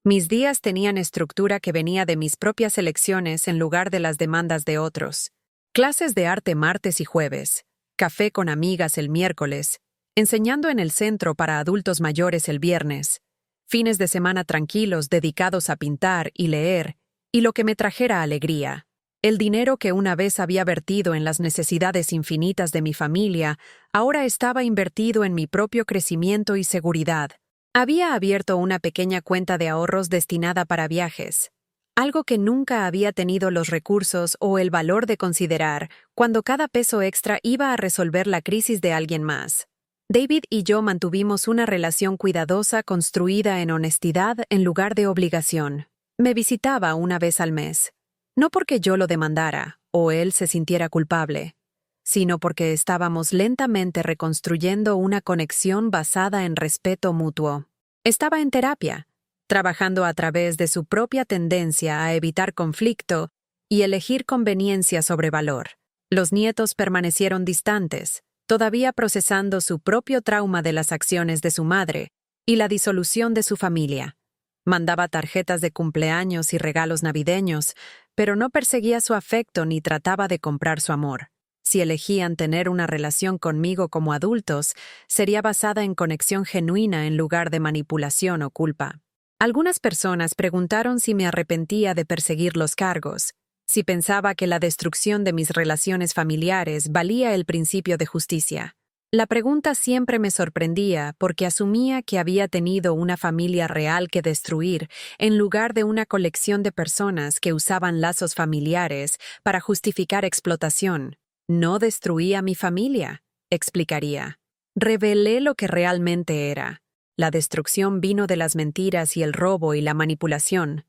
A: Mis días tenían estructura que venía de mis propias elecciones en lugar de las demandas de otros. Clases de arte martes y jueves, café con amigas el miércoles, enseñando en el centro para adultos mayores el viernes, fines de semana tranquilos dedicados a pintar y leer, y lo que me trajera alegría. El dinero que una vez había vertido en las necesidades infinitas de mi familia, ahora estaba invertido en mi propio crecimiento y seguridad. Había abierto una pequeña cuenta de ahorros destinada para viajes, algo que nunca había tenido los recursos o el valor de considerar cuando cada peso extra iba a resolver la crisis de alguien más. David y yo mantuvimos una relación cuidadosa construida en honestidad en lugar de obligación. Me visitaba una vez al mes, no porque yo lo demandara o él se sintiera culpable, sino porque estábamos lentamente reconstruyendo una conexión basada en respeto mutuo. Estaba en terapia, trabajando a través de su propia tendencia a evitar conflicto y elegir conveniencia sobre valor. Los nietos permanecieron distantes, todavía procesando su propio trauma de las acciones de su madre y la disolución de su familia. Mandaba tarjetas de cumpleaños y regalos navideños, pero no perseguía su afecto ni trataba de comprar su amor. Si elegían tener una relación conmigo como adultos, sería basada en conexión genuina en lugar de manipulación o culpa. Algunas personas preguntaron si me arrepentía de perseguir los cargos, si pensaba que la destrucción de mis relaciones familiares valía el principio de justicia. La pregunta siempre me sorprendía porque asumía que había tenido una familia real que destruir en lugar de una colección de personas que usaban lazos familiares para justificar explotación. No destruía mi familia, explicaría. Revelé lo que realmente era. La destrucción vino de las mentiras y el robo y la manipulación,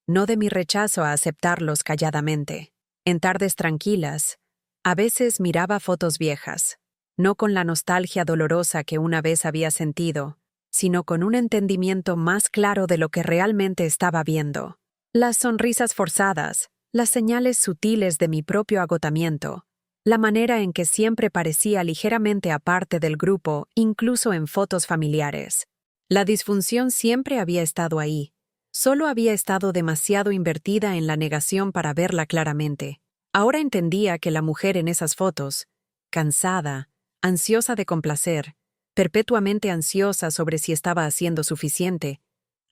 A: no de mi rechazo a aceptarlos calladamente. En tardes tranquilas, a veces miraba fotos viejas, no con la nostalgia dolorosa que una vez había sentido, sino con un entendimiento más claro de lo que realmente estaba viendo. Las sonrisas forzadas, las señales sutiles de mi propio agotamiento, la manera en que siempre parecía ligeramente aparte del grupo, incluso en fotos familiares. La disfunción siempre había estado ahí, solo había estado demasiado invertida en la negación para verla claramente. Ahora entendía que la mujer en esas fotos, cansada, ansiosa de complacer, perpetuamente ansiosa sobre si estaba haciendo suficiente,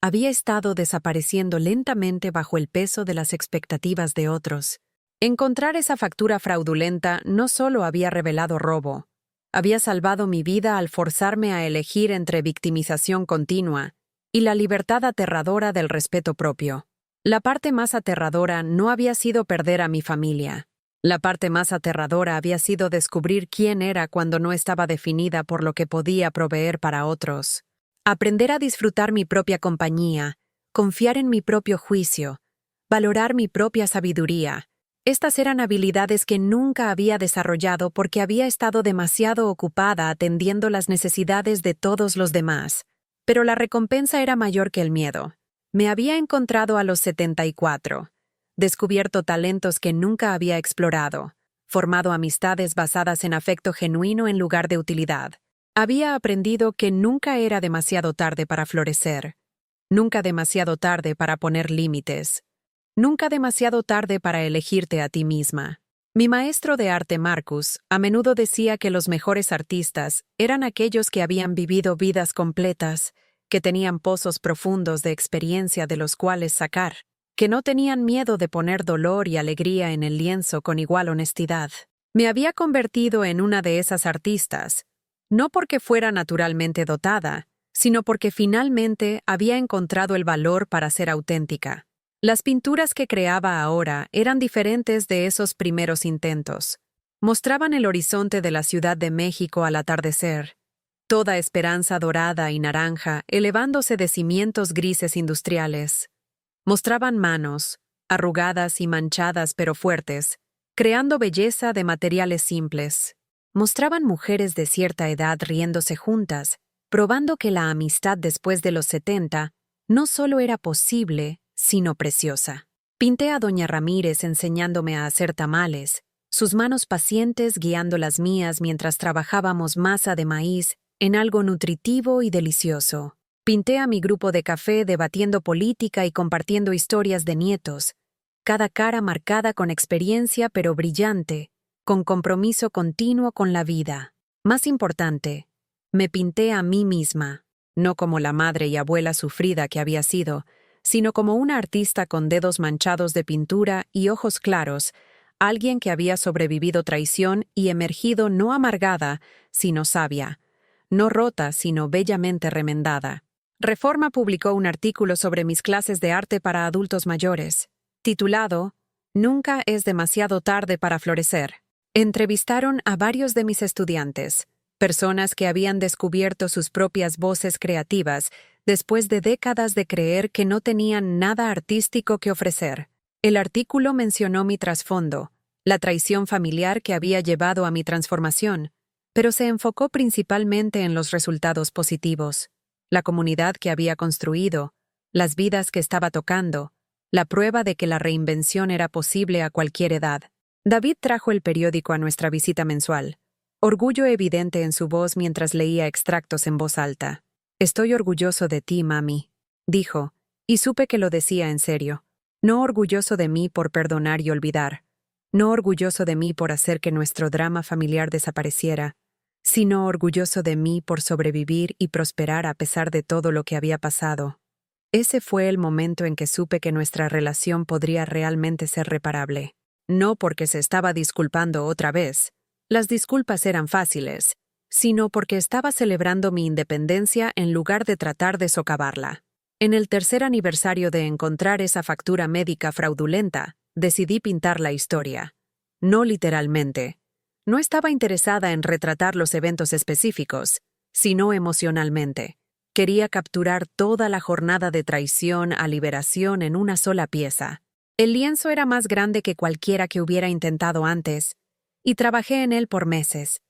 A: había estado desapareciendo lentamente bajo el peso de las expectativas de otros. Encontrar esa factura fraudulenta no solo había revelado robo, había salvado mi vida al forzarme a elegir entre victimización continua y la libertad aterradora del respeto propio. La parte más aterradora no había sido perder a mi familia. La parte más aterradora había sido descubrir quién era cuando no estaba definida por lo que podía proveer para otros. Aprender a disfrutar mi propia compañía, confiar en mi propio juicio, valorar mi propia sabiduría. Estas eran habilidades que nunca había desarrollado porque había estado demasiado ocupada atendiendo las necesidades de todos los demás. Pero la recompensa era mayor que el miedo. Me había encontrado a los 74, descubierto talentos que nunca había explorado, formado amistades basadas en afecto genuino en lugar de utilidad. Había aprendido que nunca era demasiado tarde para florecer, nunca demasiado tarde para poner límites, nunca demasiado tarde para elegirte a ti misma. Mi maestro de arte Marcus a menudo decía que los mejores artistas eran aquellos que habían vivido vidas completas, que tenían pozos profundos de experiencia de los cuales sacar, que no tenían miedo de poner dolor y alegría en el lienzo con igual honestidad. Me había convertido en una de esas artistas, no porque fuera naturalmente dotada, sino porque finalmente había encontrado el valor para ser auténtica. Las pinturas que creaba ahora eran diferentes de esos primeros intentos. Mostraban el horizonte de la Ciudad de México al atardecer, toda esperanza dorada y naranja elevándose de cimientos grises industriales. Mostraban manos, arrugadas y manchadas pero fuertes, creando belleza de materiales simples. Mostraban mujeres de cierta edad riéndose juntas, probando que la amistad después de los 70 no solo era posible, sino preciosa. Pinté a doña Ramírez enseñándome a hacer tamales, sus manos pacientes guiando las mías mientras trabajábamos masa de maíz en algo nutritivo y delicioso. Pinté a mi grupo de café debatiendo política y compartiendo historias de nietos, cada cara marcada con experiencia pero brillante, con compromiso continuo con la vida. Más importante, me pinté a mí misma, no como la madre y abuela sufrida que había sido, sino como una artista con dedos manchados de pintura y ojos claros, alguien que había sobrevivido traición y emergido no amargada, sino sabia, no rota, sino bellamente remendada. Reforma publicó un artículo sobre mis clases de arte para adultos mayores, titulado «Nunca es demasiado tarde para florecer». Entrevistaron a varios de mis estudiantes, personas que habían descubierto sus propias voces creativas después de décadas de creer que no tenían nada artístico que ofrecer. El artículo mencionó mi trasfondo, la traición familiar que había llevado a mi transformación, pero se enfocó principalmente en los resultados positivos, la comunidad que había construido, las vidas que estaba tocando, la prueba de que la reinvención era posible a cualquier edad. David trajo el periódico a nuestra visita mensual, orgullo evidente en su voz mientras leía extractos en voz alta. «Estoy orgulloso de ti, mami», dijo, y supe que lo decía en serio. No orgulloso de mí por perdonar y olvidar. no orgulloso de mí por hacer que nuestro drama familiar desapareciera, sino orgulloso de mí por sobrevivir y prosperar a pesar de todo lo que había pasado. Ese fue el momento en que supe que nuestra relación podría realmente ser reparable. No porque se estaba disculpando otra vez, las disculpas eran fáciles, sino porque estaba celebrando mi independencia en lugar de tratar de socavarla. En el tercer aniversario de encontrar esa factura médica fraudulenta, decidí pintar la historia. No literalmente. No estaba interesada en retratar los eventos específicos, sino emocionalmente. Quería capturar toda la jornada de traición a liberación en una sola pieza. El lienzo era más grande que cualquiera que hubiera intentado antes, y trabajé en él por meses.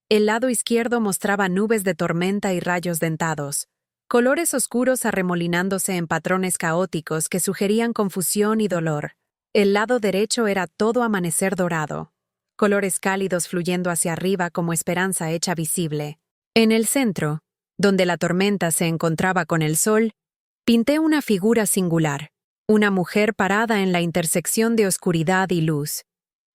A: El lado izquierdo mostraba nubes de tormenta y rayos dentados, colores oscuros arremolinándose en patrones caóticos que sugerían confusión y dolor. El lado derecho era todo amanecer dorado, colores cálidos fluyendo hacia arriba como esperanza hecha visible. En el centro, donde la tormenta se encontraba con el sol, pinté una figura singular, una mujer parada en la intersección de oscuridad y luz,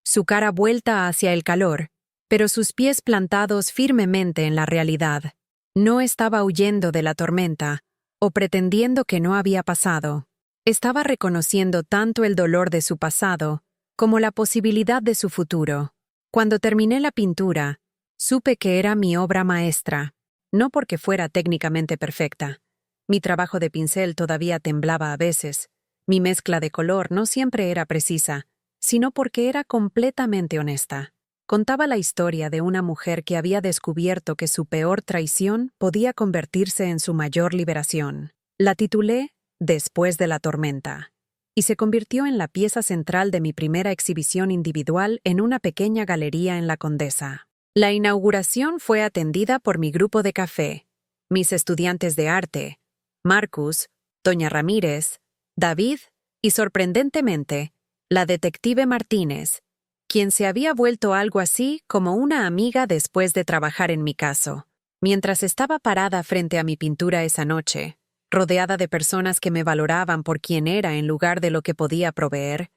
A: su cara vuelta hacia el calor, pero sus pies plantados firmemente en la realidad. No estaba huyendo de la tormenta, o pretendiendo que no había pasado. Estaba reconociendo tanto el dolor de su pasado, como la posibilidad de su futuro. Cuando terminé la pintura, supe que era mi obra maestra, no porque fuera técnicamente perfecta. Mi trabajo de pincel todavía temblaba a veces. Mi mezcla de color no siempre era precisa, sino porque era completamente honesta. Contaba la historia de una mujer que había descubierto que su peor traición podía convertirse en su mayor liberación. La titulé Después de la tormenta, y se convirtió en la pieza central de mi primera exhibición individual en una pequeña galería en La Condesa. La inauguración fue atendida por mi grupo de café, mis estudiantes de arte, Marcus, Doña Ramírez, David y, sorprendentemente, la detective Martínez, quien se había vuelto algo así como una amiga después de trabajar en mi caso. Mientras estaba parada frente a mi pintura esa noche, rodeada de personas que me valoraban por quien era en lugar de lo que podía proveer,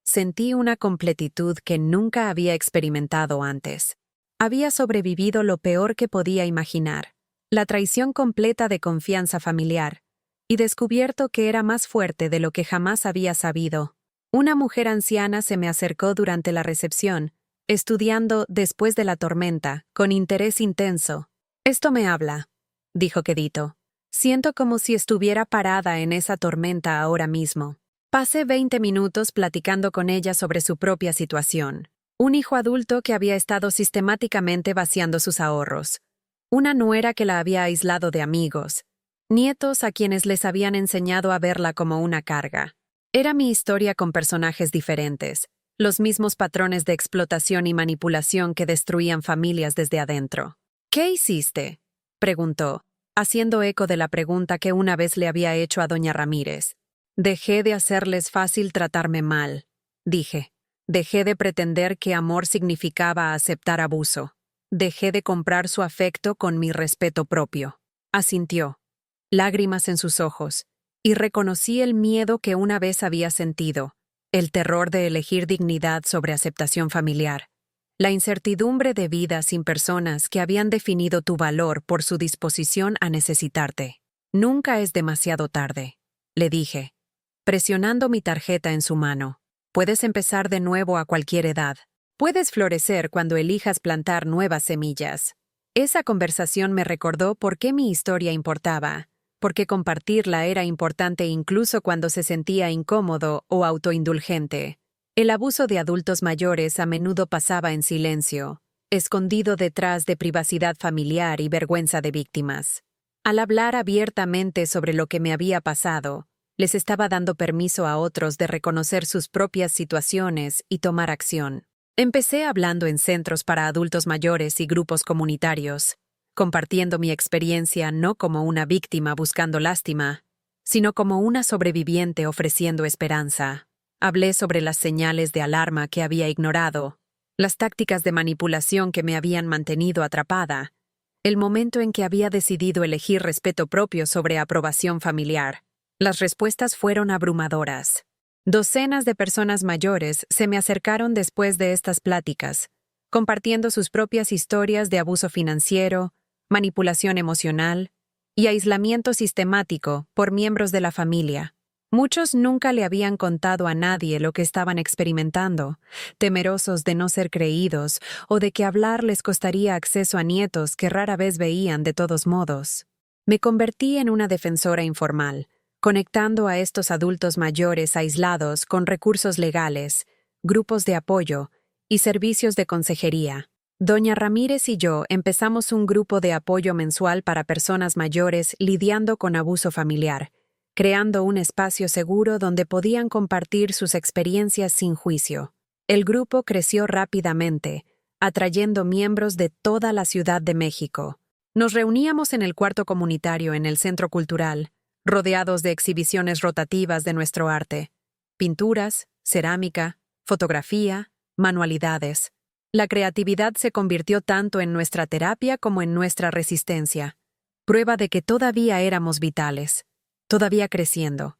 A: sentí una completitud que nunca había experimentado antes. Había sobrevivido lo peor que podía imaginar, la traición completa de confianza familiar, y descubierto que era más fuerte de lo que jamás había sabido. Una mujer anciana se me acercó durante la recepción, estudiando Después de la tormenta, con interés intenso. «Esto me habla», dijo quedito. «Siento como si estuviera parada en esa tormenta ahora mismo». Pasé 20 minutos platicando con ella sobre su propia situación. Un hijo adulto que había estado sistemáticamente vaciando sus ahorros. Una nuera que la había aislado de amigos. Nietos a quienes les habían enseñado a verla como una carga. Era mi historia con personajes diferentes, los mismos patrones de explotación y manipulación que destruían familias desde adentro. «¿Qué hiciste?», preguntó, haciendo eco de la pregunta que una vez le había hecho a Doña Ramírez. «Dejé de hacerles fácil tratarme mal», dije. «Dejé de pretender que amor significaba aceptar abuso. Dejé de comprar su afecto con mi respeto propio». Asintió, lágrimas en sus ojos, y reconocí el miedo que una vez había sentido, el terror de elegir dignidad sobre aceptación familiar, la incertidumbre de vida sin personas que habían definido tu valor por su disposición a necesitarte. «Nunca es demasiado tarde», le dije, presionando mi tarjeta en su mano. «Puedes empezar de nuevo a cualquier edad. Puedes florecer cuando elijas plantar nuevas semillas». Esa conversación me recordó por qué mi historia importaba, porque compartirla era importante incluso cuando se sentía incómodo o autoindulgente. El abuso de adultos mayores a menudo pasaba en silencio, escondido detrás de privacidad familiar y vergüenza de víctimas. Al hablar abiertamente sobre lo que me había pasado, les estaba dando permiso a otros de reconocer sus propias situaciones y tomar acción. Empecé hablando en centros para adultos mayores y grupos comunitarios, compartiendo mi experiencia no como una víctima buscando lástima, sino como una sobreviviente ofreciendo esperanza. Hablé sobre las señales de alarma que había ignorado, las tácticas de manipulación que me habían mantenido atrapada, el momento en que había decidido elegir respeto propio sobre aprobación familiar. Las respuestas fueron abrumadoras. Docenas de personas mayores se me acercaron después de estas pláticas, compartiendo sus propias historias de abuso financiero, manipulación emocional y aislamiento sistemático por miembros de la familia. Muchos nunca le habían contado a nadie lo que estaban experimentando, temerosos de no ser creídos o de que hablar les costaría acceso a nietos que rara vez veían de todos modos. Me convertí en una defensora informal, conectando a estos adultos mayores aislados con recursos legales, grupos de apoyo y servicios de consejería. Doña Ramírez y yo empezamos un grupo de apoyo mensual para personas mayores lidiando con abuso familiar, creando un espacio seguro donde podían compartir sus experiencias sin juicio. El grupo creció rápidamente, atrayendo miembros de toda la Ciudad de México. Nos reuníamos en el cuarto comunitario en el Centro Cultural, rodeados de exhibiciones rotativas de nuestro arte, pinturas, cerámica, fotografía, manualidades. La creatividad se convirtió tanto en nuestra terapia como en nuestra resistencia, prueba de que todavía éramos vitales, todavía creciendo,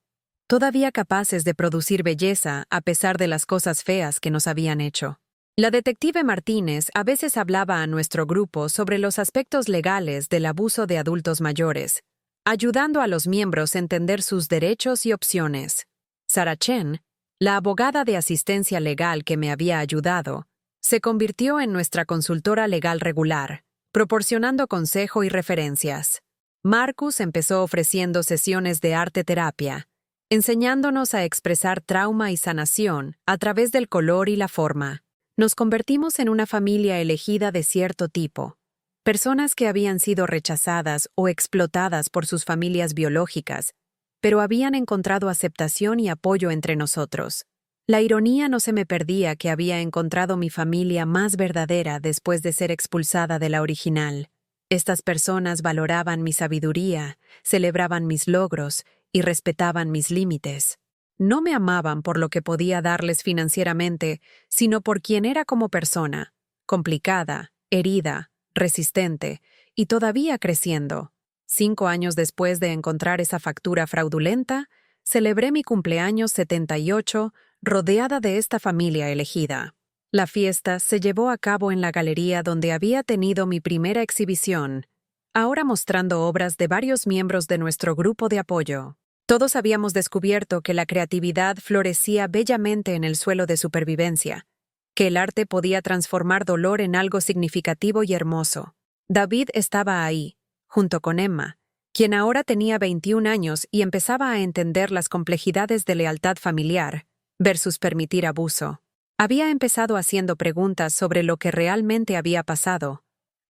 A: todavía capaces de producir belleza a pesar de las cosas feas que nos habían hecho. La detective Martínez a veces hablaba a nuestro grupo sobre los aspectos legales del abuso de adultos mayores, ayudando a los miembros a entender sus derechos y opciones. Sara Chen, la abogada de asistencia legal que me había ayudado, se convirtió en nuestra consultora legal regular, proporcionando consejo y referencias. Marcus empezó ofreciendo sesiones de arte-terapia, enseñándonos a expresar trauma y sanación a través del color y la forma. Nos convertimos en una familia elegida de cierto tipo, personas que habían sido rechazadas o explotadas por sus familias biológicas, pero habían encontrado aceptación y apoyo entre nosotros. La ironía no se me perdía que había encontrado mi familia más verdadera después de ser expulsada de la original. Estas personas valoraban mi sabiduría, celebraban mis logros y respetaban mis límites. No me amaban por lo que podía darles financieramente, sino por quien era como persona, complicada, herida, resistente y todavía creciendo. 5 años después de encontrar esa factura fraudulenta, celebré mi cumpleaños 78 rodeada de esta familia elegida. La fiesta se llevó a cabo en la galería donde había tenido mi primera exhibición, ahora mostrando obras de varios miembros de nuestro grupo de apoyo. Todos habíamos descubierto que la creatividad florecía bellamente en el suelo de supervivencia, que el arte podía transformar dolor en algo significativo y hermoso. David estaba ahí, junto con Emma, quien ahora tenía 21 años y empezaba a entender las complejidades de lealtad familiar versus permitir abuso. Había empezado haciendo preguntas sobre lo que realmente había pasado,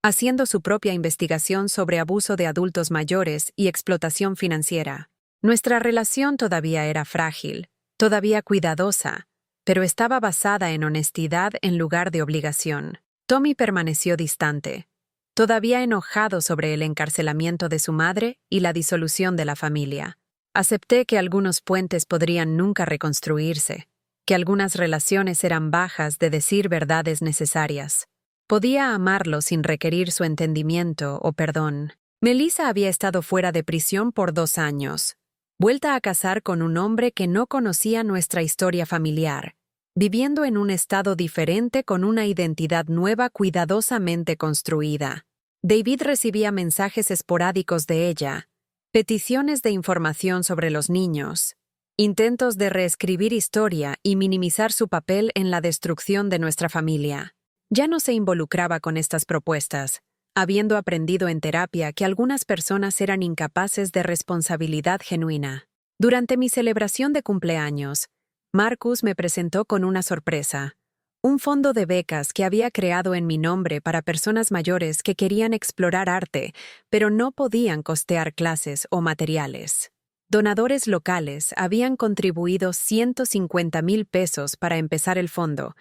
A: haciendo su propia investigación sobre abuso de adultos mayores y explotación financiera. Nuestra relación todavía era frágil, todavía cuidadosa, pero estaba basada en honestidad en lugar de obligación. Tommy permaneció distante, todavía enojado sobre el encarcelamiento de su madre y la disolución de la familia. Acepté que algunos puentes podrían nunca reconstruirse, que algunas relaciones eran bajas de decir verdades necesarias. Podía amarlo sin requerir su entendimiento o perdón. Melissa había estado fuera de prisión por 2 años, vuelta a casar con un hombre que no conocía nuestra historia familiar, viviendo en un estado diferente con una identidad nueva cuidadosamente construida. David recibía mensajes esporádicos de ella, peticiones de información sobre los niños, intentos de reescribir historia y minimizar su papel en la destrucción de nuestra familia. Ya no se involucraba con estas propuestas, habiendo aprendido en terapia que algunas personas eran incapaces de responsabilidad genuina. Durante mi celebración de cumpleaños, Marcus me presentó con una sorpresa: un fondo de becas que había creado en mi nombre para personas mayores que querían explorar arte, pero no podían costear clases o materiales. Donadores locales habían contribuido 150,000 pesos para empezar el fondo,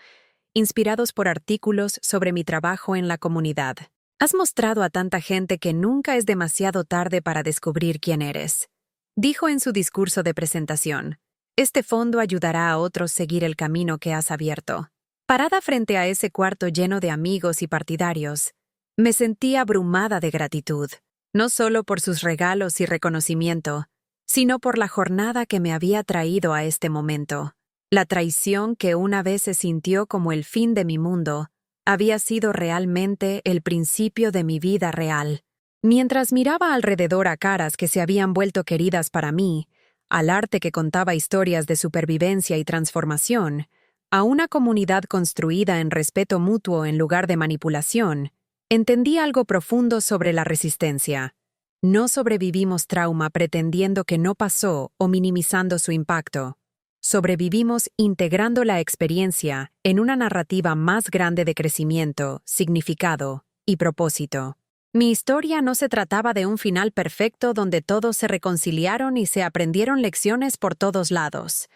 A: inspirados por artículos sobre mi trabajo en la comunidad. Has mostrado a tanta gente que nunca es demasiado tarde para descubrir quién eres, dijo en su discurso de presentación. Este fondo ayudará a otros a seguir el camino que has abierto. Parada frente a ese cuarto lleno de amigos y partidarios, me sentí abrumada de gratitud, no solo por sus regalos y reconocimiento, sino por la jornada que me había traído a este momento. La traición que una vez se sintió como el fin de mi mundo había sido realmente el principio de mi vida real. Mientras miraba alrededor a caras que se habían vuelto queridas para mí, al arte que contaba historias de supervivencia y transformación, a una comunidad construida en respeto mutuo en lugar de manipulación, entendí algo profundo sobre la resistencia. No sobrevivimos trauma pretendiendo que no pasó o minimizando su impacto. Sobrevivimos integrando la experiencia en una narrativa más grande de crecimiento, significado y propósito. Mi historia no se trataba de un final perfecto donde todos se reconciliaron y se aprendieron lecciones por todos lados.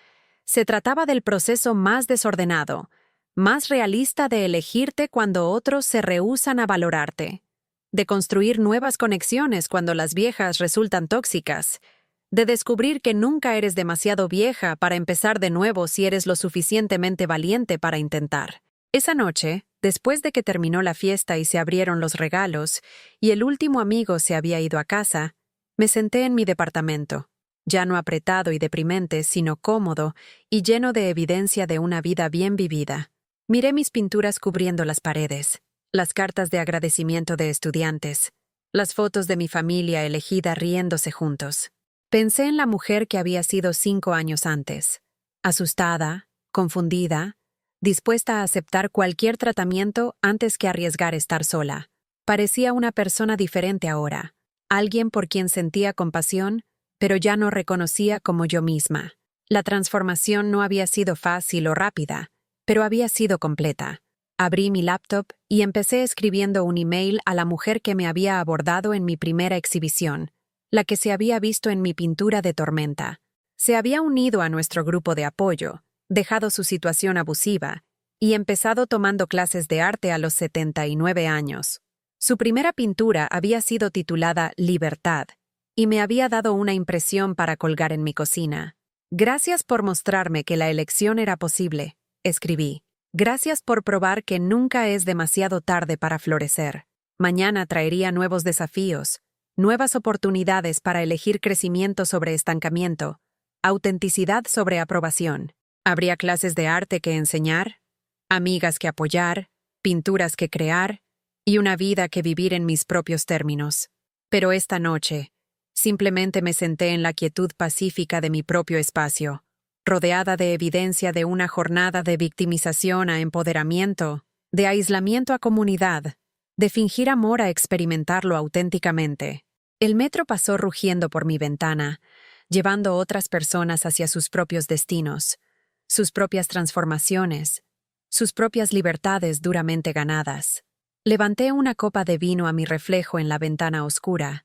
A: Se trataba del proceso más desordenado, más realista de elegirte cuando otros se rehúsan a valorarte, de construir nuevas conexiones cuando las viejas resultan tóxicas, de descubrir que nunca eres demasiado vieja para empezar de nuevo si eres lo suficientemente valiente para intentar. Esa noche, después de que terminó la fiesta y se abrieron los regalos, y el último amigo se había ido a casa, me senté en mi departamento, ya no apretado y deprimente, sino cómodo y lleno de evidencia de una vida bien vivida. Miré mis pinturas cubriendo las paredes, las cartas de agradecimiento de estudiantes, las fotos de mi familia elegida riéndose juntos. Pensé en la mujer que había sido 5 años antes, asustada, confundida, dispuesta a aceptar cualquier tratamiento antes que arriesgar estar sola. Parecía una persona diferente ahora, alguien por quien sentía compasión, pero ya no reconocía como yo misma. La transformación no había sido fácil o rápida, pero había sido completa. Abrí mi laptop y empecé escribiendo un email a la mujer que me había abordado en mi primera exhibición, la que se había visto en mi pintura de tormenta. Se había unido a nuestro grupo de apoyo, dejado su situación abusiva y empezado tomando clases de arte a los 79 años. Su primera pintura había sido titulada Libertad y me había dado una impresión para colgar en mi cocina. Gracias por mostrarme que la elección era posible, escribí. Gracias por probar que nunca es demasiado tarde para florecer. Mañana traería nuevos desafíos, nuevas oportunidades para elegir crecimiento sobre estancamiento, autenticidad sobre aprobación. Habría clases de arte que enseñar, amigas que apoyar, pinturas que crear y una vida que vivir en mis propios términos. Pero esta noche, simplemente me senté en la quietud pacífica de mi propio espacio, rodeada de evidencia de una jornada de victimización a empoderamiento, de aislamiento a comunidad, de fingir amor a experimentarlo auténticamente. El metro pasó rugiendo por mi ventana, llevando otras personas hacia sus propios destinos, sus propias transformaciones, sus propias libertades duramente ganadas. Levanté una copa de vino a mi reflejo en la ventana oscura,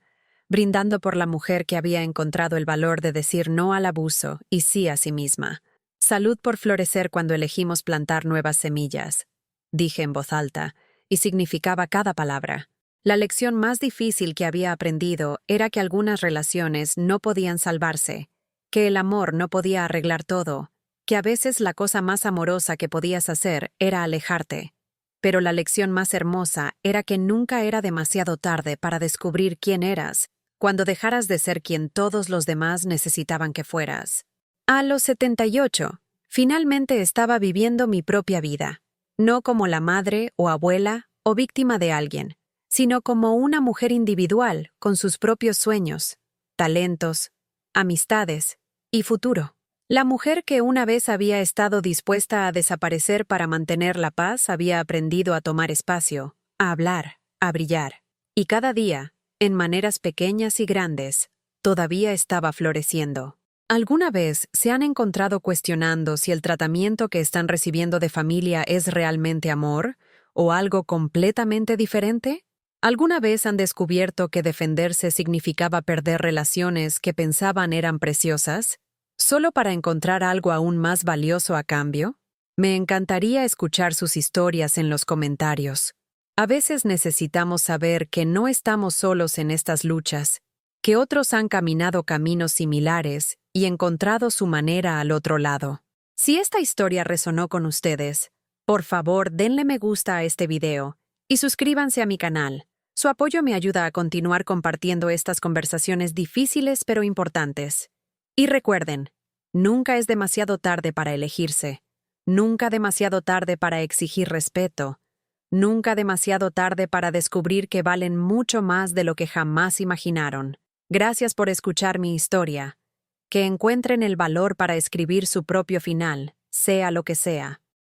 A: brindando por la mujer que había encontrado el valor de decir no al abuso y sí a sí misma. Salud por florecer cuando elegimos plantar nuevas semillas, dije en voz alta, y significaba cada palabra. La lección más difícil que había aprendido era que algunas relaciones no podían salvarse, que el amor no podía arreglar todo, que a veces la cosa más amorosa que podías hacer era alejarte. Pero la lección más hermosa era que nunca era demasiado tarde para descubrir quién eras, cuando dejaras de ser quien todos los demás necesitaban que fueras. A los 78, finalmente estaba viviendo mi propia vida, no como la madre o abuela o víctima de alguien, sino como una mujer individual con sus propios sueños, talentos, amistades y futuro. La mujer que una vez había estado dispuesta a desaparecer para mantener la paz había aprendido a tomar espacio, a hablar, a brillar. Y cada día, en maneras pequeñas y grandes, todavía estaba floreciendo. ¿Alguna vez se han encontrado cuestionando si el tratamiento que están recibiendo de familia es realmente amor o algo completamente diferente? ¿Alguna vez han descubierto que defenderse significaba perder relaciones que pensaban eran preciosas, solo para encontrar algo aún más valioso a cambio? Me encantaría escuchar sus historias en los comentarios. A veces necesitamos saber que no estamos solos en estas luchas, que otros han caminado caminos similares y encontrado su manera al otro lado. Si esta historia resonó con ustedes, por favor denle me gusta a este video y suscríbanse a mi canal. Su apoyo me ayuda a continuar compartiendo estas conversaciones difíciles pero importantes. Y recuerden, Nunca es demasiado tarde para elegirse. Nunca demasiado tarde para exigir respeto. Nunca demasiado tarde para descubrir que valen mucho más de lo que jamás imaginaron. Gracias por escuchar mi historia. Que encuentren el valor para escribir su propio final, sea lo que sea.